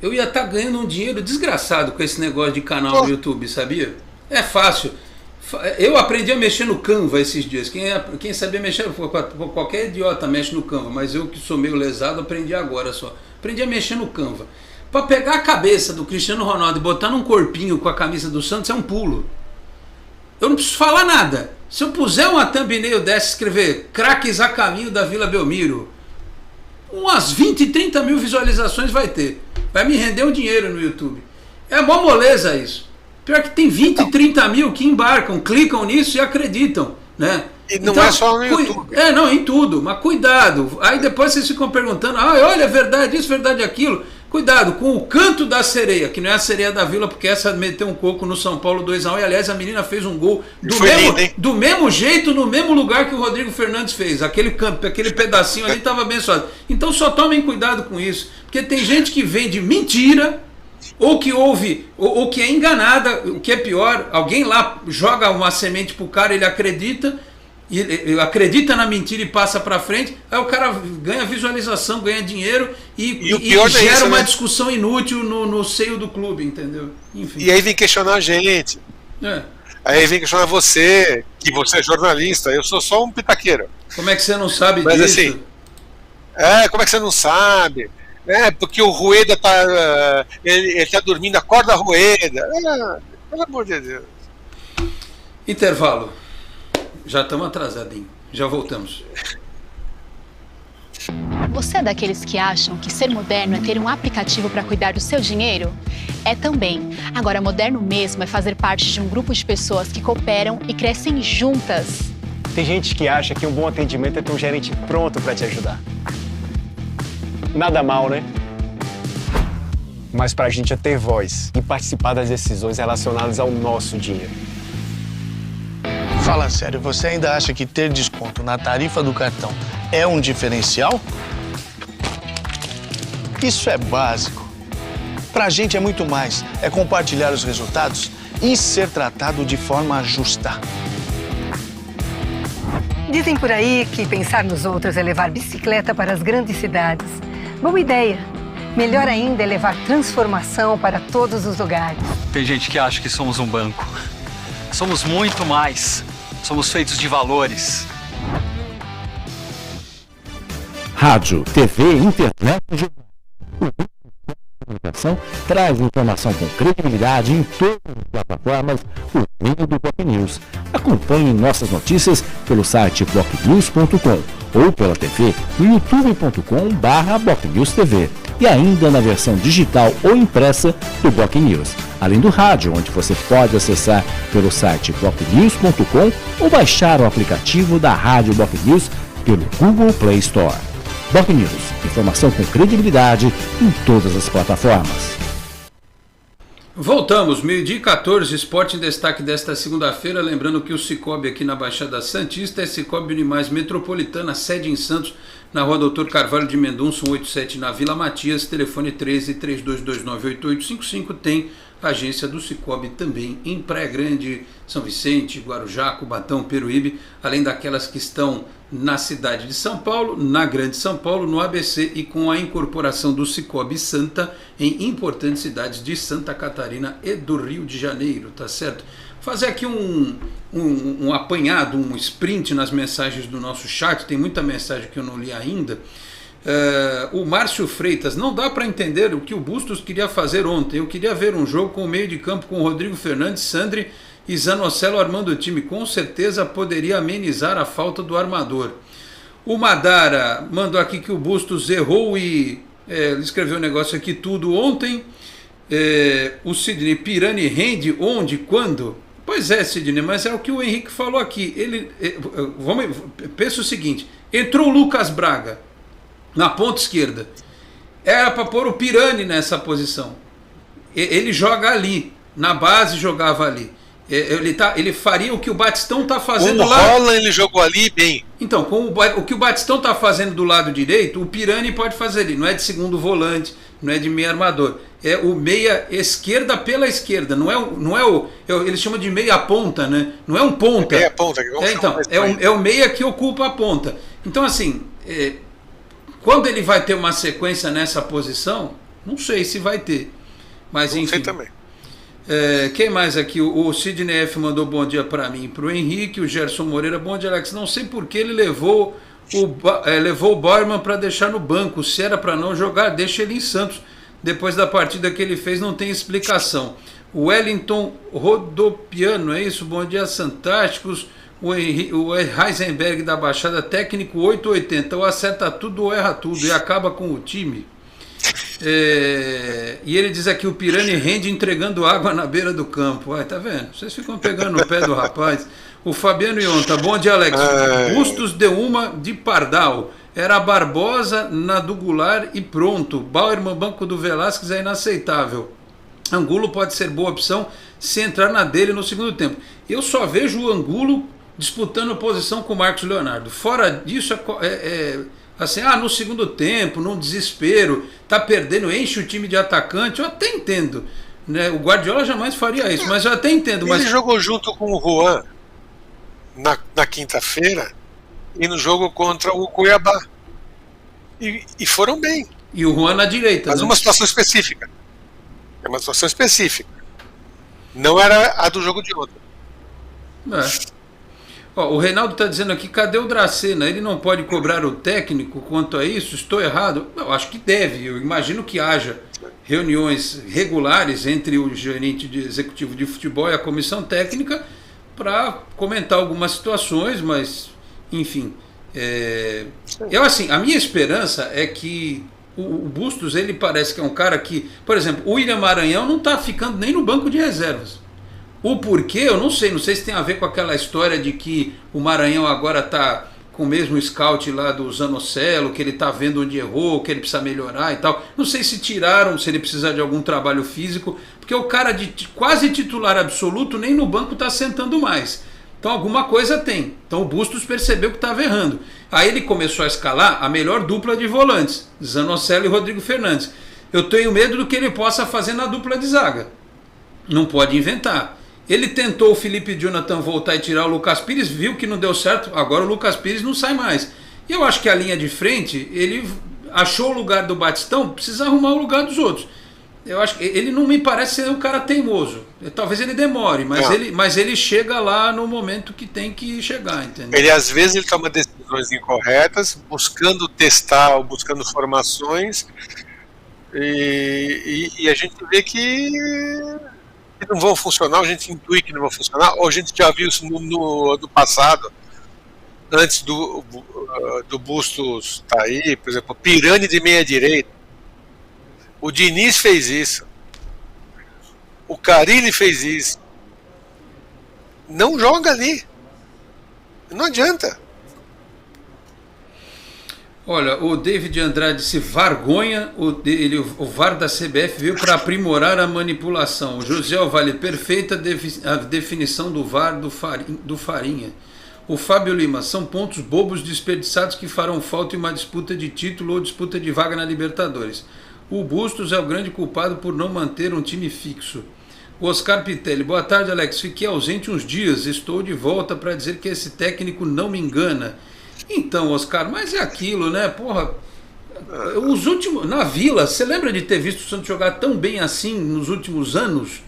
eu ia estar ganhando um dinheiro desgraçado com esse negócio de canal no YouTube, sabia? É fácil. Eu aprendi a mexer no Canva esses dias. Quem sabia mexer, qualquer idiota mexe no Canva, mas eu que sou meio lesado aprendi agora só. Aprendi a mexer no Canva. Para pegar a cabeça do Cristiano Ronaldo e botar num corpinho com a camisa do Santos é um pulo. Eu não preciso falar nada. Se eu puser uma thumbnail dessa, escrever craques a caminho da Vila Belmiro, umas 20, 30 mil visualizações vai ter. Vai me render um dinheiro no YouTube. É mó moleza isso. Pior que tem 20, 30 mil que embarcam, clicam nisso e acreditam, né? E não é só no YouTube. Não, em tudo. Mas cuidado. Aí depois vocês ficam perguntando: olha, é verdade isso, verdade aquilo. Cuidado com o canto da sereia, que não é a sereia da Vila, porque essa meteu um coco no São Paulo 2-1. E aliás, a menina fez um gol do mesmo jeito, no mesmo lugar que o Rodrigo Fernandes fez. Aquele pedacinho ali estava abençoado. Então só tomem cuidado com isso, porque tem gente que vende mentira, ou que ouve, ou que é enganada. O que é pior, alguém lá joga uma semente pro cara, ele acredita na mentira e passa pra frente, aí o cara ganha visualização, ganha dinheiro e gera isso, uma discussão inútil no seio do clube, entendeu? Enfim. E aí vem questionar a gente. Aí vem questionar você, que você é jornalista, eu sou só um pitaqueiro. Como é que você não sabe disso? Mas assim, como é que você não sabe? Porque o Rueda ele tá dormindo, acorda a Rueda. Pelo amor de Deus. Intervalo. Já estamos atrasadinhos. Já voltamos. Você é daqueles que acham que ser moderno é ter um aplicativo para cuidar do seu dinheiro? É também. Agora, moderno mesmo é fazer parte de um grupo de pessoas que cooperam e crescem juntas. Tem gente que acha que um bom atendimento é ter um gerente pronto para te ajudar. Nada mal, né? Mas pra gente é ter voz e participar das decisões relacionadas ao nosso dinheiro. Fala sério, você ainda acha que ter desconto na tarifa do cartão é um diferencial? Isso é básico. Pra gente é muito mais. É compartilhar os resultados e ser tratado de forma justa. Dizem por aí que pensar nos outros é levar bicicleta para as grandes cidades. Boa ideia. Melhor ainda é levar transformação para todos os lugares. Tem gente que acha que somos um banco. Somos muito mais. Somos feitos de valores. Rádio, TV, internet e comunicação traz informação com credibilidade em todas as plataformas por meio do Block News. Acompanhe nossas notícias pelo site blocknews.com ou pela TV no youtube.com/blocknewstv e ainda na versão digital ou impressa do Block News, além do rádio, onde você pode acessar pelo site blocknews.com ou baixar o aplicativo da Rádio Block News pelo Google Play Store. Block News, informação com credibilidade em todas as plataformas. Voltamos, 12h14, Esporte em Destaque desta segunda-feira. Lembrando que o Cicobi aqui na Baixada Santista é Cicobi Unimais Metropolitana, sede em Santos, na Rua Doutor Carvalho de Mendonça, 187, na Vila Matias, telefone 13-3229-8855. Tem a agência do Cicobi também em Praia Grande, São Vicente, Guarujá, Cubatão, Peruíbe, além daquelas que estão na cidade de São Paulo, na Grande São Paulo, no ABC e com a incorporação do Cicobi Santa em importantes cidades de Santa Catarina e do Rio de Janeiro, tá certo? Fazer aqui um apanhado, um sprint nas mensagens do nosso chat, tem muita mensagem que eu não li ainda. O Márcio Freitas, não dá para entender o que o Bustos queria fazer ontem. Eu queria ver um jogo com o meio de campo com Rodrigo Fernandes, Sandri e Zanocelo armando o time. Com certeza poderia amenizar a falta do armador. O Madara mandou aqui que o Bustos errou e ele escreveu um negócio aqui tudo ontem. O Sidney, Pirani rende onde, quando? Pois é, Sidney, mas é o que o Henrique falou aqui. Pensa o seguinte, entrou o Lucas Braga na ponta esquerda, era para pôr o Pirani nessa posição. Ele joga ali, na base jogava ali. Ele faria o que o Batistão está fazendo lá. O Roland ele jogou ali bem. Então, o que o Batistão está fazendo do lado direito, o Pirani pode fazer ali. Não é de segundo volante, não é de meia armador. É o meia esquerda pela esquerda. Eles chamam de meia ponta, né? Não é um ponta. Meia ponta. É o meia que ocupa a ponta. Então, assim, quando ele vai ter uma sequência nessa posição, não sei se vai ter. Mas enfim. Não sei também. Quem mais aqui? O Sidney F mandou bom dia para mim, para o Henrique, o Gerson Moreira, bom dia, Alex. Não sei por que ele levou o Bauerman para deixar no banco. Se era para não jogar, deixa ele em Santos. Depois da partida que ele fez, não tem explicação. O Wellington Rodopiano, é isso? Bom dia, Fantásticos. O Heisenberg da Baixada, técnico 880, ou acerta tudo ou erra tudo e acaba com o time. E ele diz aqui, o Pirani rende entregando água na beira do campo. Tá vendo? Vocês ficam pegando no pé do rapaz. O Fabiano Ionta, bom dia, Alex. Bustos deu uma de Pardal. Era a Barbosa na do Goulart e pronto. Bauerman, banco do Velasquez é inaceitável. Angulo pode ser boa opção se entrar na dele no segundo tempo. Eu só vejo o Angulo disputando posição com o Marcos Leonardo. Fora disso, assim, no segundo tempo, num desespero, tá perdendo, enche o time de atacante, eu até entendo. Né? O Guardiola jamais faria isso, mas eu até entendo. Ele jogou junto com o Juan na quinta-feira e no jogo contra o Cuiabá. E foram bem. E o Juan na direita. Mas uma situação específica. É uma situação específica. Não era a do jogo de ontem. O Reinaldo está dizendo aqui, cadê o Dracena? Ele não pode cobrar o técnico quanto a isso? Estou errado? Eu acho que deve. Eu imagino que haja reuniões regulares entre o gerente executivo de futebol e a comissão técnica para comentar algumas situações, mas, enfim. A minha esperança é que o Bustos, ele parece que é um cara que, por exemplo, o William Maranhão não está ficando nem no banco de reservas. O porquê, eu não sei se tem a ver com aquela história de que o Maranhão agora está com o mesmo scout lá do Zanocelo, que ele está vendo onde errou, que ele precisa melhorar e tal. Não sei se tiraram, se ele precisa de algum trabalho físico, porque o cara de quase titular absoluto nem no banco está sentando mais. Então alguma coisa tem. Então o Bustos percebeu que estava errando. Aí ele começou a escalar a melhor dupla de volantes, Zanocelo e Rodrigo Fernandes. Eu tenho medo do que ele possa fazer na dupla de zaga. Não pode inventar. Ele tentou o Felipe Jonathan voltar e tirar o Lucas Pires, viu que não deu certo, agora o Lucas Pires não sai mais. E eu acho que a linha de frente, ele achou o lugar do Batistão, precisa arrumar o lugar dos outros. Eu acho que ele não me parece ser um cara teimoso. Talvez ele demore, mas ele chega lá no momento que tem que chegar, entendeu? Ele às vezes ele toma decisões incorretas, buscando testar, buscando formações, e a gente vê que não vão funcionar, a gente intui que não vão funcionar, ou a gente já viu isso no passado, antes do Bustos tá aí, por exemplo, Pirani de meia direita. O Diniz fez isso. O Carille fez isso. Não joga ali. Não adianta. Olha, o David Andrade disse vergonha, o VAR da CBF veio para aprimorar a manipulação. O José Vale, perfeita a definição do VAR do Farinha. O Fábio Lima, são pontos bobos desperdiçados que farão falta em uma disputa de título ou disputa de vaga na Libertadores. O Bustos é o grande culpado por não manter um time fixo. O Oscar Pitelli, boa tarde, Alex. Fiquei ausente uns dias, estou de volta para dizer que esse técnico não me engana. Então, Oscar, mas é aquilo, né? Porra, os últimos, na Vila, você lembra de ter visto o Santos jogar tão bem assim nos últimos anos?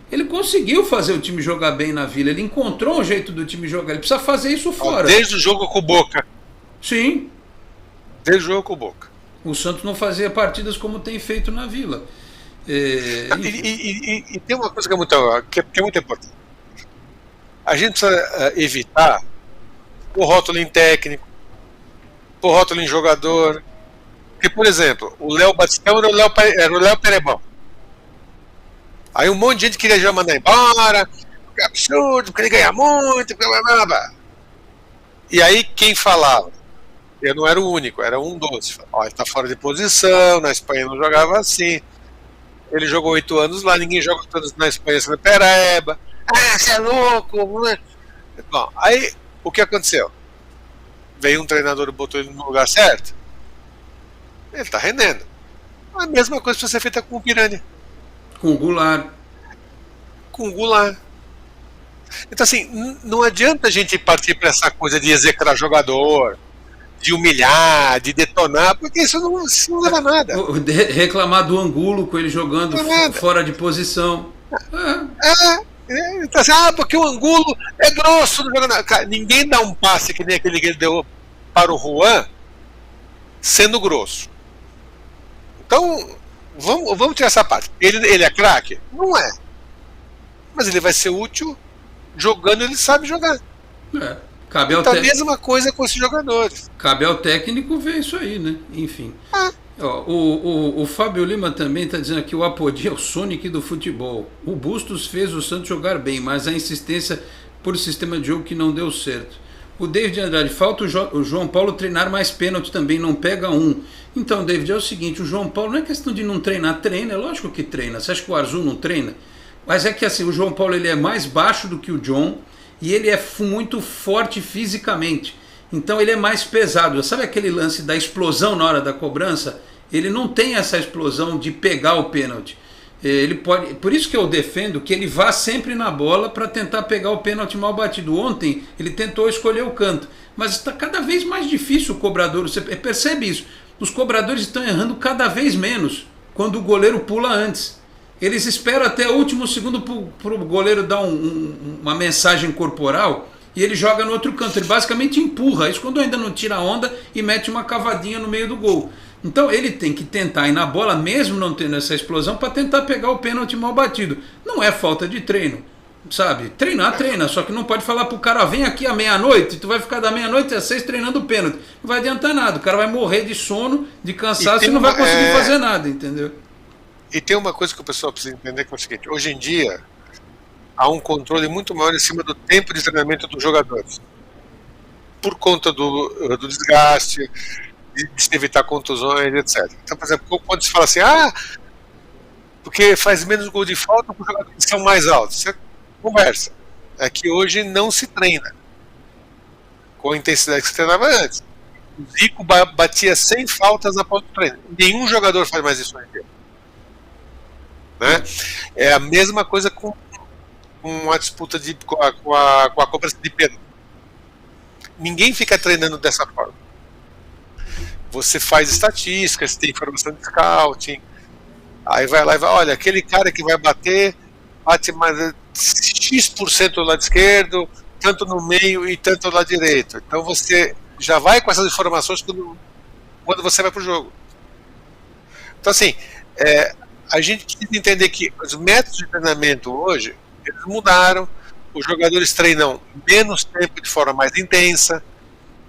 Ele conseguiu fazer o time jogar bem na Vila, ele encontrou um jeito do time jogar, ele precisa fazer isso fora. Desde o jogo com o Boca. Sim. Desde o jogo com o Boca. O Santos não fazia partidas como tem feito na Vila. E tem uma coisa que é muito importante. A gente precisa evitar o rótulo em técnico, o rótulo em jogador. Porque, por exemplo, o Léo Batistão era o Léo Perebão. Aí um monte de gente queria já mandar embora, porque é absurdo, porque ele ganha muito, blá, blá, blá. E aí quem falava? Eu não era o único, era um dos. Ele está fora de posição, na Espanha não jogava assim. Ele jogou 8 anos lá, ninguém joga 8 anos na Espanha, você é pereba. Você é louco! Bom, aí o que aconteceu? Veio um treinador e botou ele no lugar certo. Ele está rendendo. A mesma coisa precisa ser feita com o Pirani. Com o Goulart. Com o Goulart. Então, assim, não adianta a gente partir para essa coisa de execrar jogador, de humilhar, de detonar, porque isso não leva a nada. Reclamar do Angulo com ele jogando fora de posição. Então, assim, porque o Angulo é grosso. Cara, ninguém dá um passe que nem aquele que ele deu para o Juan sendo grosso. Então, vamos tirar essa parte. Ele é craque? Não é. Mas ele vai ser útil jogando, ele sabe jogar. Cabe ao então, a mesma coisa com esses jogadores. Cabe ao técnico ver isso aí, né? Enfim. O Fábio Lima também está dizendo aqui: o Apodi é o Sonic do futebol. O Bustos fez o Santos jogar bem, mas a insistência por sistema de jogo que não deu certo. O David Andrade, falta o João Paulo treinar mais pênalti também, não pega um. Então, David, é o seguinte, o João Paulo não é questão de não treinar, treina, é lógico que treina. Você acha que o Arzu não treina? Mas é que assim, o João Paulo ele é mais baixo do que o John e ele é muito forte fisicamente. Então ele é mais pesado. Sabe aquele lance da explosão na hora da cobrança? Ele não tem essa explosão de pegar o pênalti. Ele pode, por isso que eu defendo que ele vá sempre na bola para tentar pegar o pênalti mal batido. Ontem ele tentou escolher o canto, mas está cada vez mais difícil o cobrador. Você percebe isso? Os cobradores estão errando cada vez menos quando o goleiro pula antes. Eles esperam até o último segundo para o goleiro dar uma mensagem corporal e ele joga no outro canto. Ele basicamente empurra isso quando ainda não tira a onda e mete uma cavadinha no meio do gol. Então ele tem que tentar ir na bola, mesmo não tendo essa explosão, para tentar pegar o pênalti mal batido. Não é falta de treino, sabe? Treinar, treina, só que não pode falar pro cara, vem aqui à meia-noite, tu vai ficar da meia-noite às 6 treinando o pênalti. Não vai adiantar nada, o cara vai morrer de sono, de cansaço e não vai conseguir fazer nada, entendeu? E tem uma coisa que o pessoal precisa entender, que é o seguinte: hoje em dia há um controle muito maior em cima do tempo de treinamento dos jogadores, por conta do desgaste, de se evitar contusões, etc. Então, por exemplo, quando se fala assim, porque faz menos gol de falta porque os jogadores são mais altos, você conversa. É que hoje não se treina com a intensidade que se treinava antes. O Zico batia 100 faltas após o treino. Nenhum jogador faz mais isso hoje em dia. Né? É a mesma coisa com a disputa com a cobrança de pênalti. Ninguém fica treinando dessa forma. Você faz estatísticas, tem informação de scouting, aí vai lá e vai, olha, aquele cara que vai bate mais X% do lado esquerdo, tanto no meio e tanto do lado direito. Então você já vai com essas informações quando você vai para o jogo. Então assim, a gente precisa entender que os métodos de treinamento hoje, eles mudaram, os jogadores treinam menos tempo de forma mais intensa,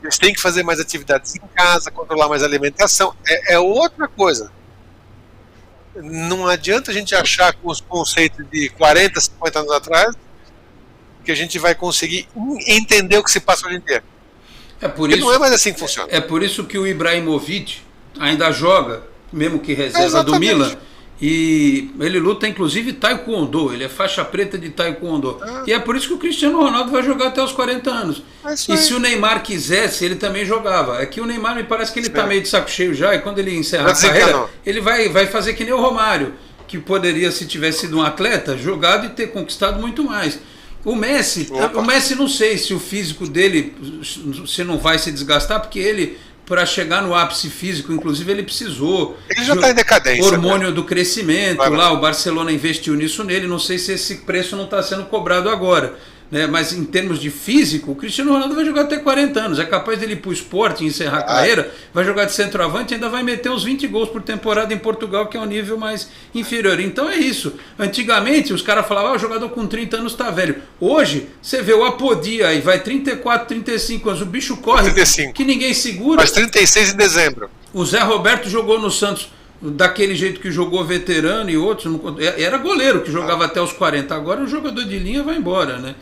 eles têm que fazer mais atividades em casa, controlar mais a alimentação, é outra coisa. Não adianta a gente achar com os conceitos de 40, 50 anos atrás que a gente vai conseguir entender o que se passa hoje em dia. Porque não é mais assim que funciona. É por isso que o Ibrahimovic ainda joga, mesmo que reserva do Milan, e ele luta inclusive taekwondo, ele é faixa preta de taekwondo. E é por isso que o Cristiano Ronaldo vai jogar até os 40 anos. E se o Neymar quisesse, ele também jogava. É que o Neymar me parece que ele está meio de saco cheio já, e quando ele encerrar a carreira, ele vai fazer que nem o Romário, que poderia, se tivesse sido um atleta, jogado e ter conquistado muito mais. O Messi não sei se o físico dele se não vai se desgastar, porque ele, para chegar no ápice físico, inclusive ele precisou. Ele já está em decadência. Hormônio do crescimento, lá o Barcelona investiu nisso nele, não sei se esse preço não está sendo cobrado agora. Né? Mas em termos de físico, o Cristiano Ronaldo vai jogar até 40 anos, é capaz dele ir para o esporte e encerrar a carreira, vai jogar de centroavante e ainda vai meter uns 20 gols por temporada em Portugal, que é um nível mais inferior. Então é isso. Antigamente os caras falavam, o jogador com 30 anos está velho. Hoje, você vê o Apodi aí, vai 34, 35 anos, o bicho corre, 35. Que ninguém segura. Faz 36 em dezembro. O Zé Roberto jogou no Santos daquele jeito que jogou veterano e outros, era goleiro que jogava até os 40, agora o jogador de linha vai embora, né?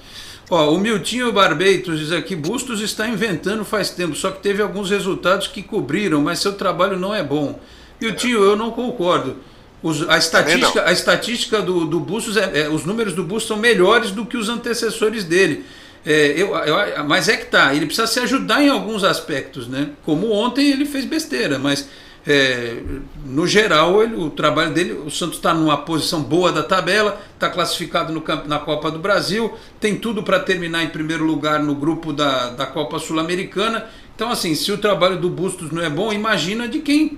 Ó, o Miltinho Barbeitos diz aqui, Bustos está inventando faz tempo, só que teve alguns resultados que cobriram, mas seu trabalho não é bom. Miltinho, eu não concordo. A estatística do Bustos, os números do Bustos são melhores do que os antecessores dele. Mas é que tá, ele precisa se ajudar em alguns aspectos, né? Como ontem ele fez besteira, mas no geral o trabalho dele, o Santos está numa posição boa da tabela, está classificado na Copa do Brasil, tem tudo para terminar em primeiro lugar no grupo da Copa Sul-Americana. Então assim, se o trabalho do Bustos não é bom, imagina de quem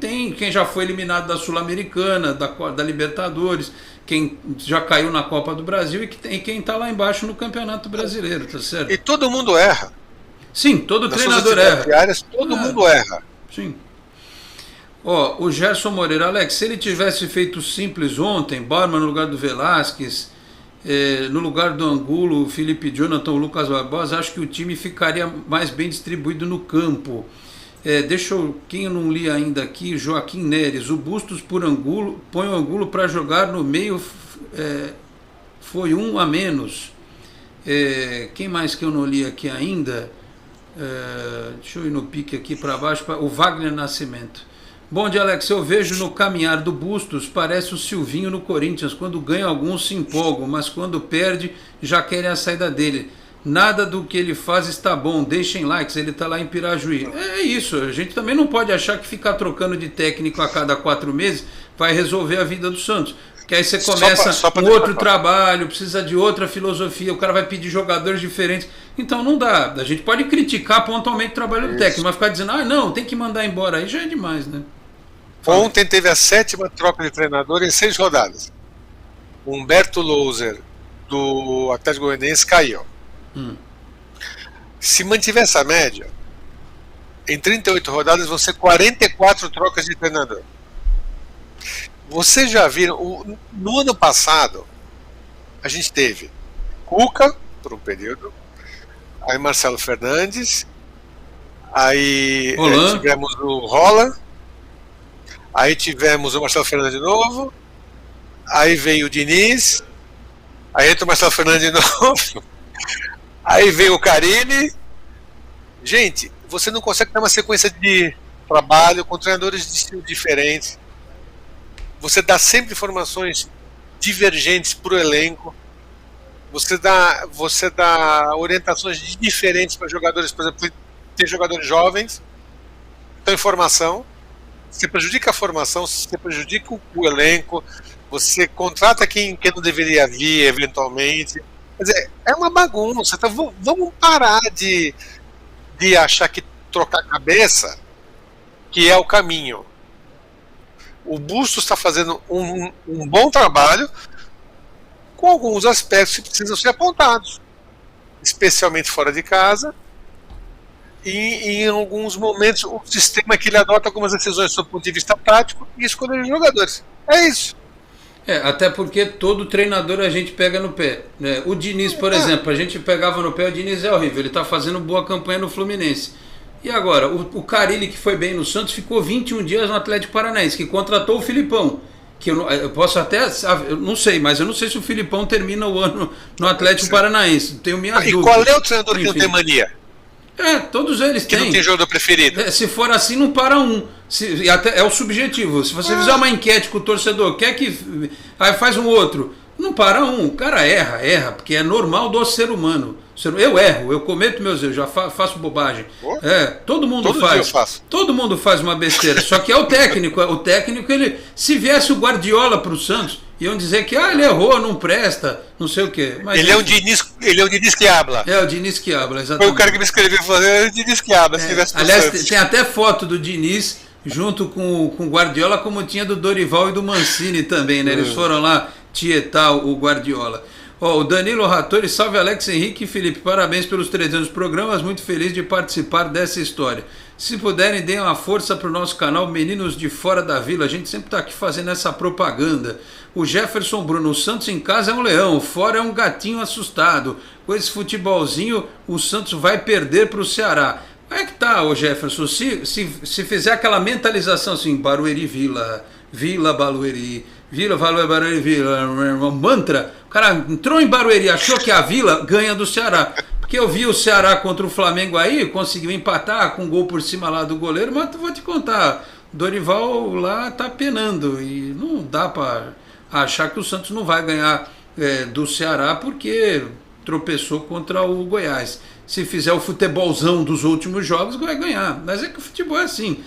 já foi eliminado da Sul-Americana, da Libertadores, quem já caiu na Copa do Brasil e quem está lá embaixo no Campeonato Brasileiro, tá certo? E todo mundo erra. Sim, todo treinador erra. Todo mundo erra. Sim. Ó, o Gerson Moreira, Alex, se ele tivesse feito simples ontem, Barman no lugar do Velasquez, no lugar do Angulo, Felipe Jonathan, o Lucas Barbosa, acho que o time ficaria mais bem distribuído no campo. Quem eu não li ainda aqui, Joaquim Neres, o Bustos por Angulo, põe o Angulo para jogar no meio, foi um a menos. Quem mais que eu não li aqui ainda? Deixa eu ir no pique aqui para baixo. O Wagner Nascimento. Bom dia, Alex. Eu vejo no caminhar do Bustos, parece o Silvinho no Corinthians. Quando ganha alguns se empolgam, mas quando perde já querem a saída dele. Nada do que ele faz está bom. Deixem likes, ele está lá em Pirajuí. É isso, a gente também não pode achar que ficar trocando de técnico a cada 4 meses vai resolver a vida do Santos. Que aí você começa um outro trabalho, precisa de outra filosofia, o cara vai pedir jogadores diferentes. Então não dá. A gente pode criticar pontualmente o trabalho do técnico, mas ficar dizendo, não, tem que mandar embora, aí já é demais, né? Ontem teve a 7ª troca de treinador em 6 rodadas. O Humberto Louser, do Atlético Goianiense, caiu. Se mantiver essa média, em 38 rodadas vão ser 44 trocas de treinador. Vocês já viram, no ano passado, a gente teve Cuca, por um período, aí Marcelo Fernandes, aí tivemos o Roland, aí tivemos o Marcelo Fernandes de novo, aí veio o Diniz, aí entra o Marcelo Fernandes de novo, aí veio o Carille. Gente, você não consegue ter uma sequência de trabalho com treinadores de estilos diferentes. Você dá sempre informações divergentes para o elenco. Você dá orientações diferentes para jogadores, por exemplo, tem jogadores jovens, estão em formação. Você prejudica a formação, você prejudica o elenco, você contrata quem não deveria vir eventualmente. Quer dizer, é uma bagunça. Então vamos parar de achar que trocar a cabeça que é o caminho. O Bustos está fazendo um bom trabalho com alguns aspectos que precisam ser apontados, especialmente fora de casa, e em alguns momentos o sistema que ele adota algumas decisões do ponto de vista tático e escolher os jogadores. É isso. Até porque todo treinador a gente pega no pé, né? O Diniz, por exemplo, a gente pegava no pé, o Diniz é horrível, ele está fazendo boa campanha no Fluminense. E agora, o Carille, que foi bem no Santos, ficou 21 dias no Atlético Paranaense, que contratou o Filipão. Que eu posso até, eu não sei, mas eu não sei se o Filipão termina o ano no Atlético Paranaense. Tenho minhas dúvidas. E qual é o treinador que não tem mania? Todos eles têm. Que não tem jogador preferido. Se for assim, não para um. É o subjetivo. Se você fizer uma enquete com o torcedor, quer que. Aí faz um outro. Não para um. O cara erra, porque é normal do ser humano. Eu erro, eu cometo meus erros, já faço bobagem. Todo mundo faz. Dia eu faço. Todo mundo faz uma besteira. Só que é o técnico. O técnico, se viesse o Guardiola para o Santos, iam dizer que ele errou, não presta, não sei o quê. Mas, ele é o Diniz que habla. É o Diniz que habla, exatamente. Foi o cara que me escreveu e falou, é o Diniz que habla. Se tivesse aliás, tem até foto do Diniz junto com o Guardiola, como tinha do Dorival e do Mancini também, né? Eles foram lá tietar o Guardiola. O Danilo Rattori, salve Alex, Henrique e Felipe, parabéns pelos 300 programas, muito feliz de participar dessa história. Se puderem, deem uma força para o nosso canal Meninos de Fora da Vila, a gente sempre está aqui fazendo essa propaganda. O Jefferson Bruno, o Santos em casa é um leão, fora é um gatinho assustado. Com esse futebolzinho, o Santos vai perder para o Ceará. Como é que tá, ô Jefferson? Se fizer aquela mentalização assim, Barueri Vila, Vila Barueri, Vila Barueri Vila, um mantra, o cara entrou em Barueri, achou que a Vila ganha do Ceará. Porque eu vi o Ceará contra o Flamengo aí, conseguiu empatar com um gol por cima lá do goleiro, mas vou te contar, Dorival lá tá penando e não dá para achar que o Santos não vai ganhar do Ceará porque tropeçou contra o Goiás. Se fizer o futebolzão dos últimos jogos, vai ganhar. Mas é que o futebol é assim,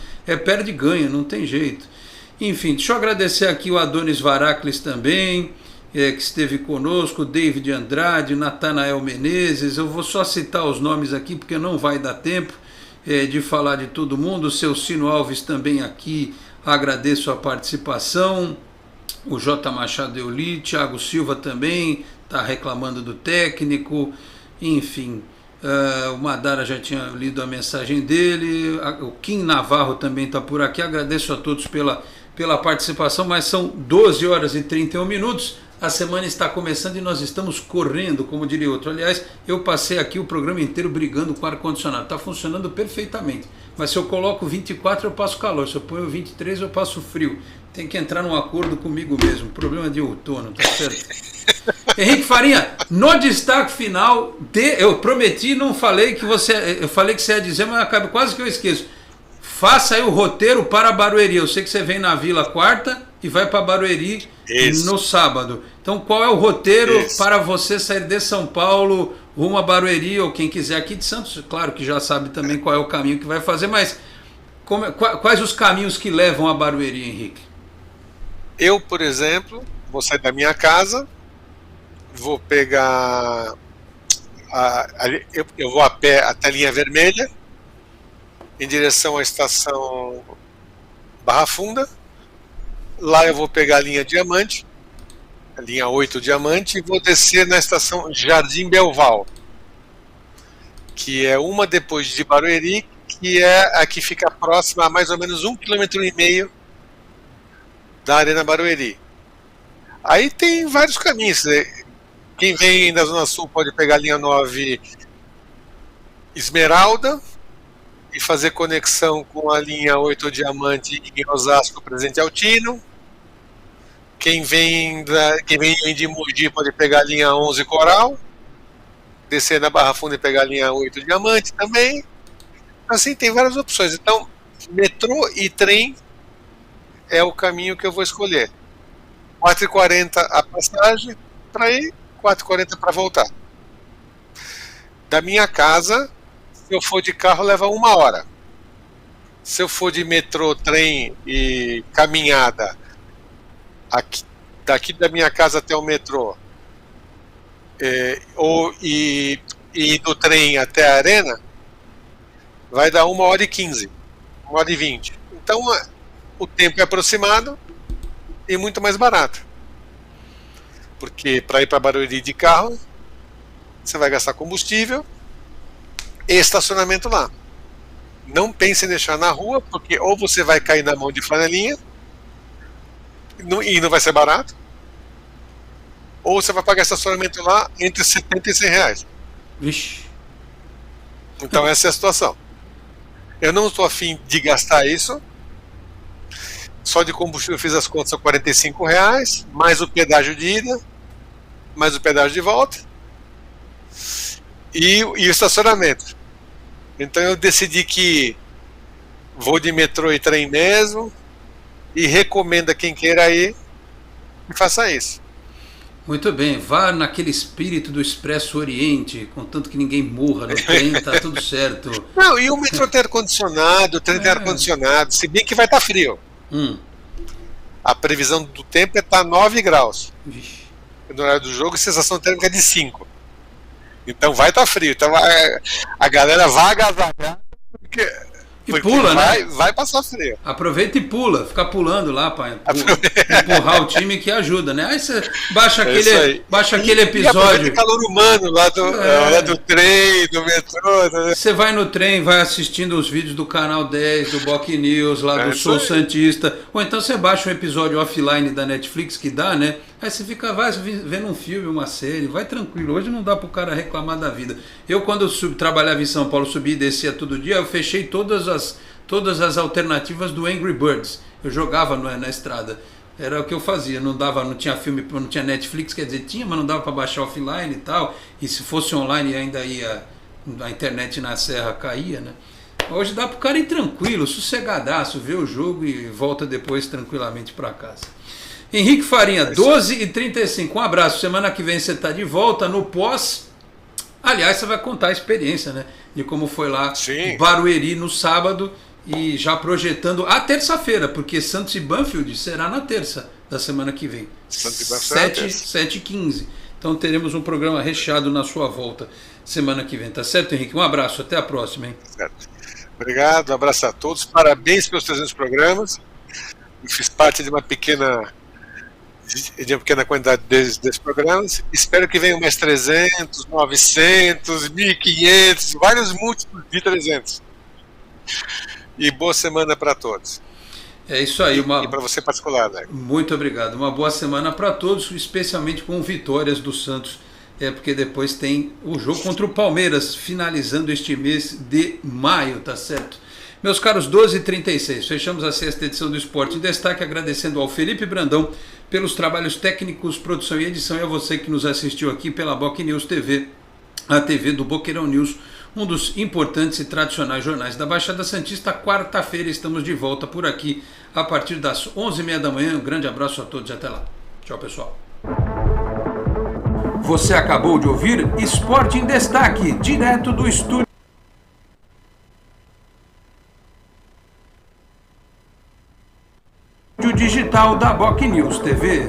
perde e ganha, não tem jeito. Enfim, deixa eu agradecer aqui o Adonis Varacles também, que esteve conosco, David Andrade, Natanael Menezes. Eu vou só citar os nomes aqui porque não vai dar tempo de falar de todo mundo. O seu Cino Alves também aqui, agradeço a participação. O J. Machado Euli, Thiago Silva também está reclamando do técnico. Enfim, o Madara já tinha lido a mensagem dele. O Kim Navarro também está por aqui. Agradeço a todos pela participação, mas são 12 horas e 31 minutos. A semana está começando e nós estamos correndo, como diria outro. Aliás, eu passei aqui o programa inteiro brigando com o ar-condicionado. Está funcionando perfeitamente. Mas se eu coloco 24, eu passo calor. Se eu ponho 23, eu passo frio. Tem que entrar num acordo comigo mesmo. Problema de outono, tá certo? Henrique Farinha, no destaque final, eu prometi, não falei que você. Eu falei que você ia dizer, mas acaba quase que eu esqueço. Faça aí o roteiro para Barueri. Eu sei que você vem na Vila quarta e vai para Barueri no sábado. Então, qual é o roteiro para você sair de São Paulo rumo a Barueri, ou quem quiser aqui de Santos? Claro que já sabe também qual é o caminho que vai fazer, mas quais os caminhos que levam a Barueri, Henrique? Eu, por exemplo, vou sair da minha casa, vou pegar eu vou a pé até a linha vermelha, em direção à estação Barra Funda. Lá eu vou pegar a linha Diamante, a linha 8 Diamante, e vou descer na estação Jardim Belval, que é uma depois de Barueri, que é a que fica próxima a mais ou menos 1,5 km da Arena Barueri. Aí tem vários caminhos. Quem vem da Zona Sul pode pegar a linha 9 Esmeralda e fazer conexão com a linha 8 Diamante em Osasco, Presidente Altino. Quem vem de Mogi pode pegar a linha 11 Coral, descer na Barra Funda e pegar a linha 8 Diamante também. Assim, tem várias opções. Então, metrô e trem é o caminho que eu vou escolher. 4h40 a passagem para ir, 4h40 para voltar. Da minha casa, se eu for de carro, leva 1 hora. Se eu for de metrô, trem e caminhada, daqui da minha casa até o metrô, e do trem até a arena, vai dar 1h15, 1h20. Então, o tempo é aproximado e muito mais barato. Porque para ir para Barueri de carro, você vai gastar combustível e estacionamento lá. Não pense em deixar na rua, porque ou você vai cair na mão de flanelinha e não vai ser barato, ou você vai pagar estacionamento lá entre 70 e 100 reais. Vixe. Então essa é a situação. Eu não estou afim de gastar isso. Só de combustível eu fiz as contas, são 45 reais, mais o pedágio de ida, mais o pedágio de volta e o estacionamento. Então eu decidi que vou de metrô e trem mesmo, e recomendo a quem queira ir que faça isso. Muito bem, vá naquele espírito do Expresso Oriente, contanto que ninguém morra no trem, tá tudo certo. Não, e o metrô tem ar-condicionado, o trem tem ar-condicionado, se bem que vai estar frio. A previsão do tempo é estar 9 graus. Vixe. No horário do jogo, a sensação térmica é de 5. Então vai estar frio. Então a galera vai agasalhar, porque pula, né? Vai passar frio. Aproveita e pula, fica pulando lá para empurrar o time, que ajuda, né? Aí você baixa aquele episódio. E calor humano lá do trem, do metrô. Né? Você vai no trem, vai assistindo os vídeos do Canal 10, do Boc News, lá do Sou Santista. Ou então você baixa um episódio offline da Netflix, que dá, né? Aí você vai vendo um filme, uma série, vai tranquilo. Hoje não dá pro cara reclamar da vida. Eu, quando trabalhava em São Paulo, subia e descia todo dia, eu fechei todas as alternativas do Angry Birds. Eu jogava na estrada. Era o que eu fazia. Não tinha filme, não tinha Netflix, quer dizer, tinha, mas não dava para baixar offline e tal. E se fosse online ainda ia, a internet na serra caía, né? Hoje dá pro cara ir tranquilo, sossegadaço, ver o jogo e volta depois tranquilamente para casa. Henrique Farinha, 12h35. Um abraço. Semana que vem você está de volta no pós. Aliás, você vai contar a experiência, né? De como foi lá em Barueri no sábado e já projetando a terça-feira, porque Santos e Banfield será na terça da semana que vem. 7h15. Então teremos um programa recheado na sua volta semana que vem. Tá certo, Henrique? Um abraço. Até a próxima, hein? Certo. Obrigado. Um abraço a todos. Parabéns pelos 300 programas. Eu fiz parte de uma pequena quantidade desses programas. Espero que venham mais 300, 900, 1.500, vários múltiplos de 300. E boa semana para todos. É isso aí. E para você em particular, né? Muito obrigado. Uma boa semana para todos, especialmente com vitórias do Santos. Porque depois tem o jogo contra o Palmeiras, finalizando este mês de maio, tá certo? Meus caros, 12h36, fechamos a 6ª edição do Esporte em Destaque, agradecendo ao Felipe Brandão pelos trabalhos técnicos, produção e edição, e a você que nos assistiu aqui pela Boc News TV, a TV do Boqueirão News, um dos importantes e tradicionais jornais da Baixada Santista. Quarta-feira estamos de volta por aqui a partir das 11h30 da manhã. Um grande abraço a todos e até lá. Tchau, pessoal. Você acabou de ouvir Esporte em Destaque, direto do estúdio digital da Boc News TV.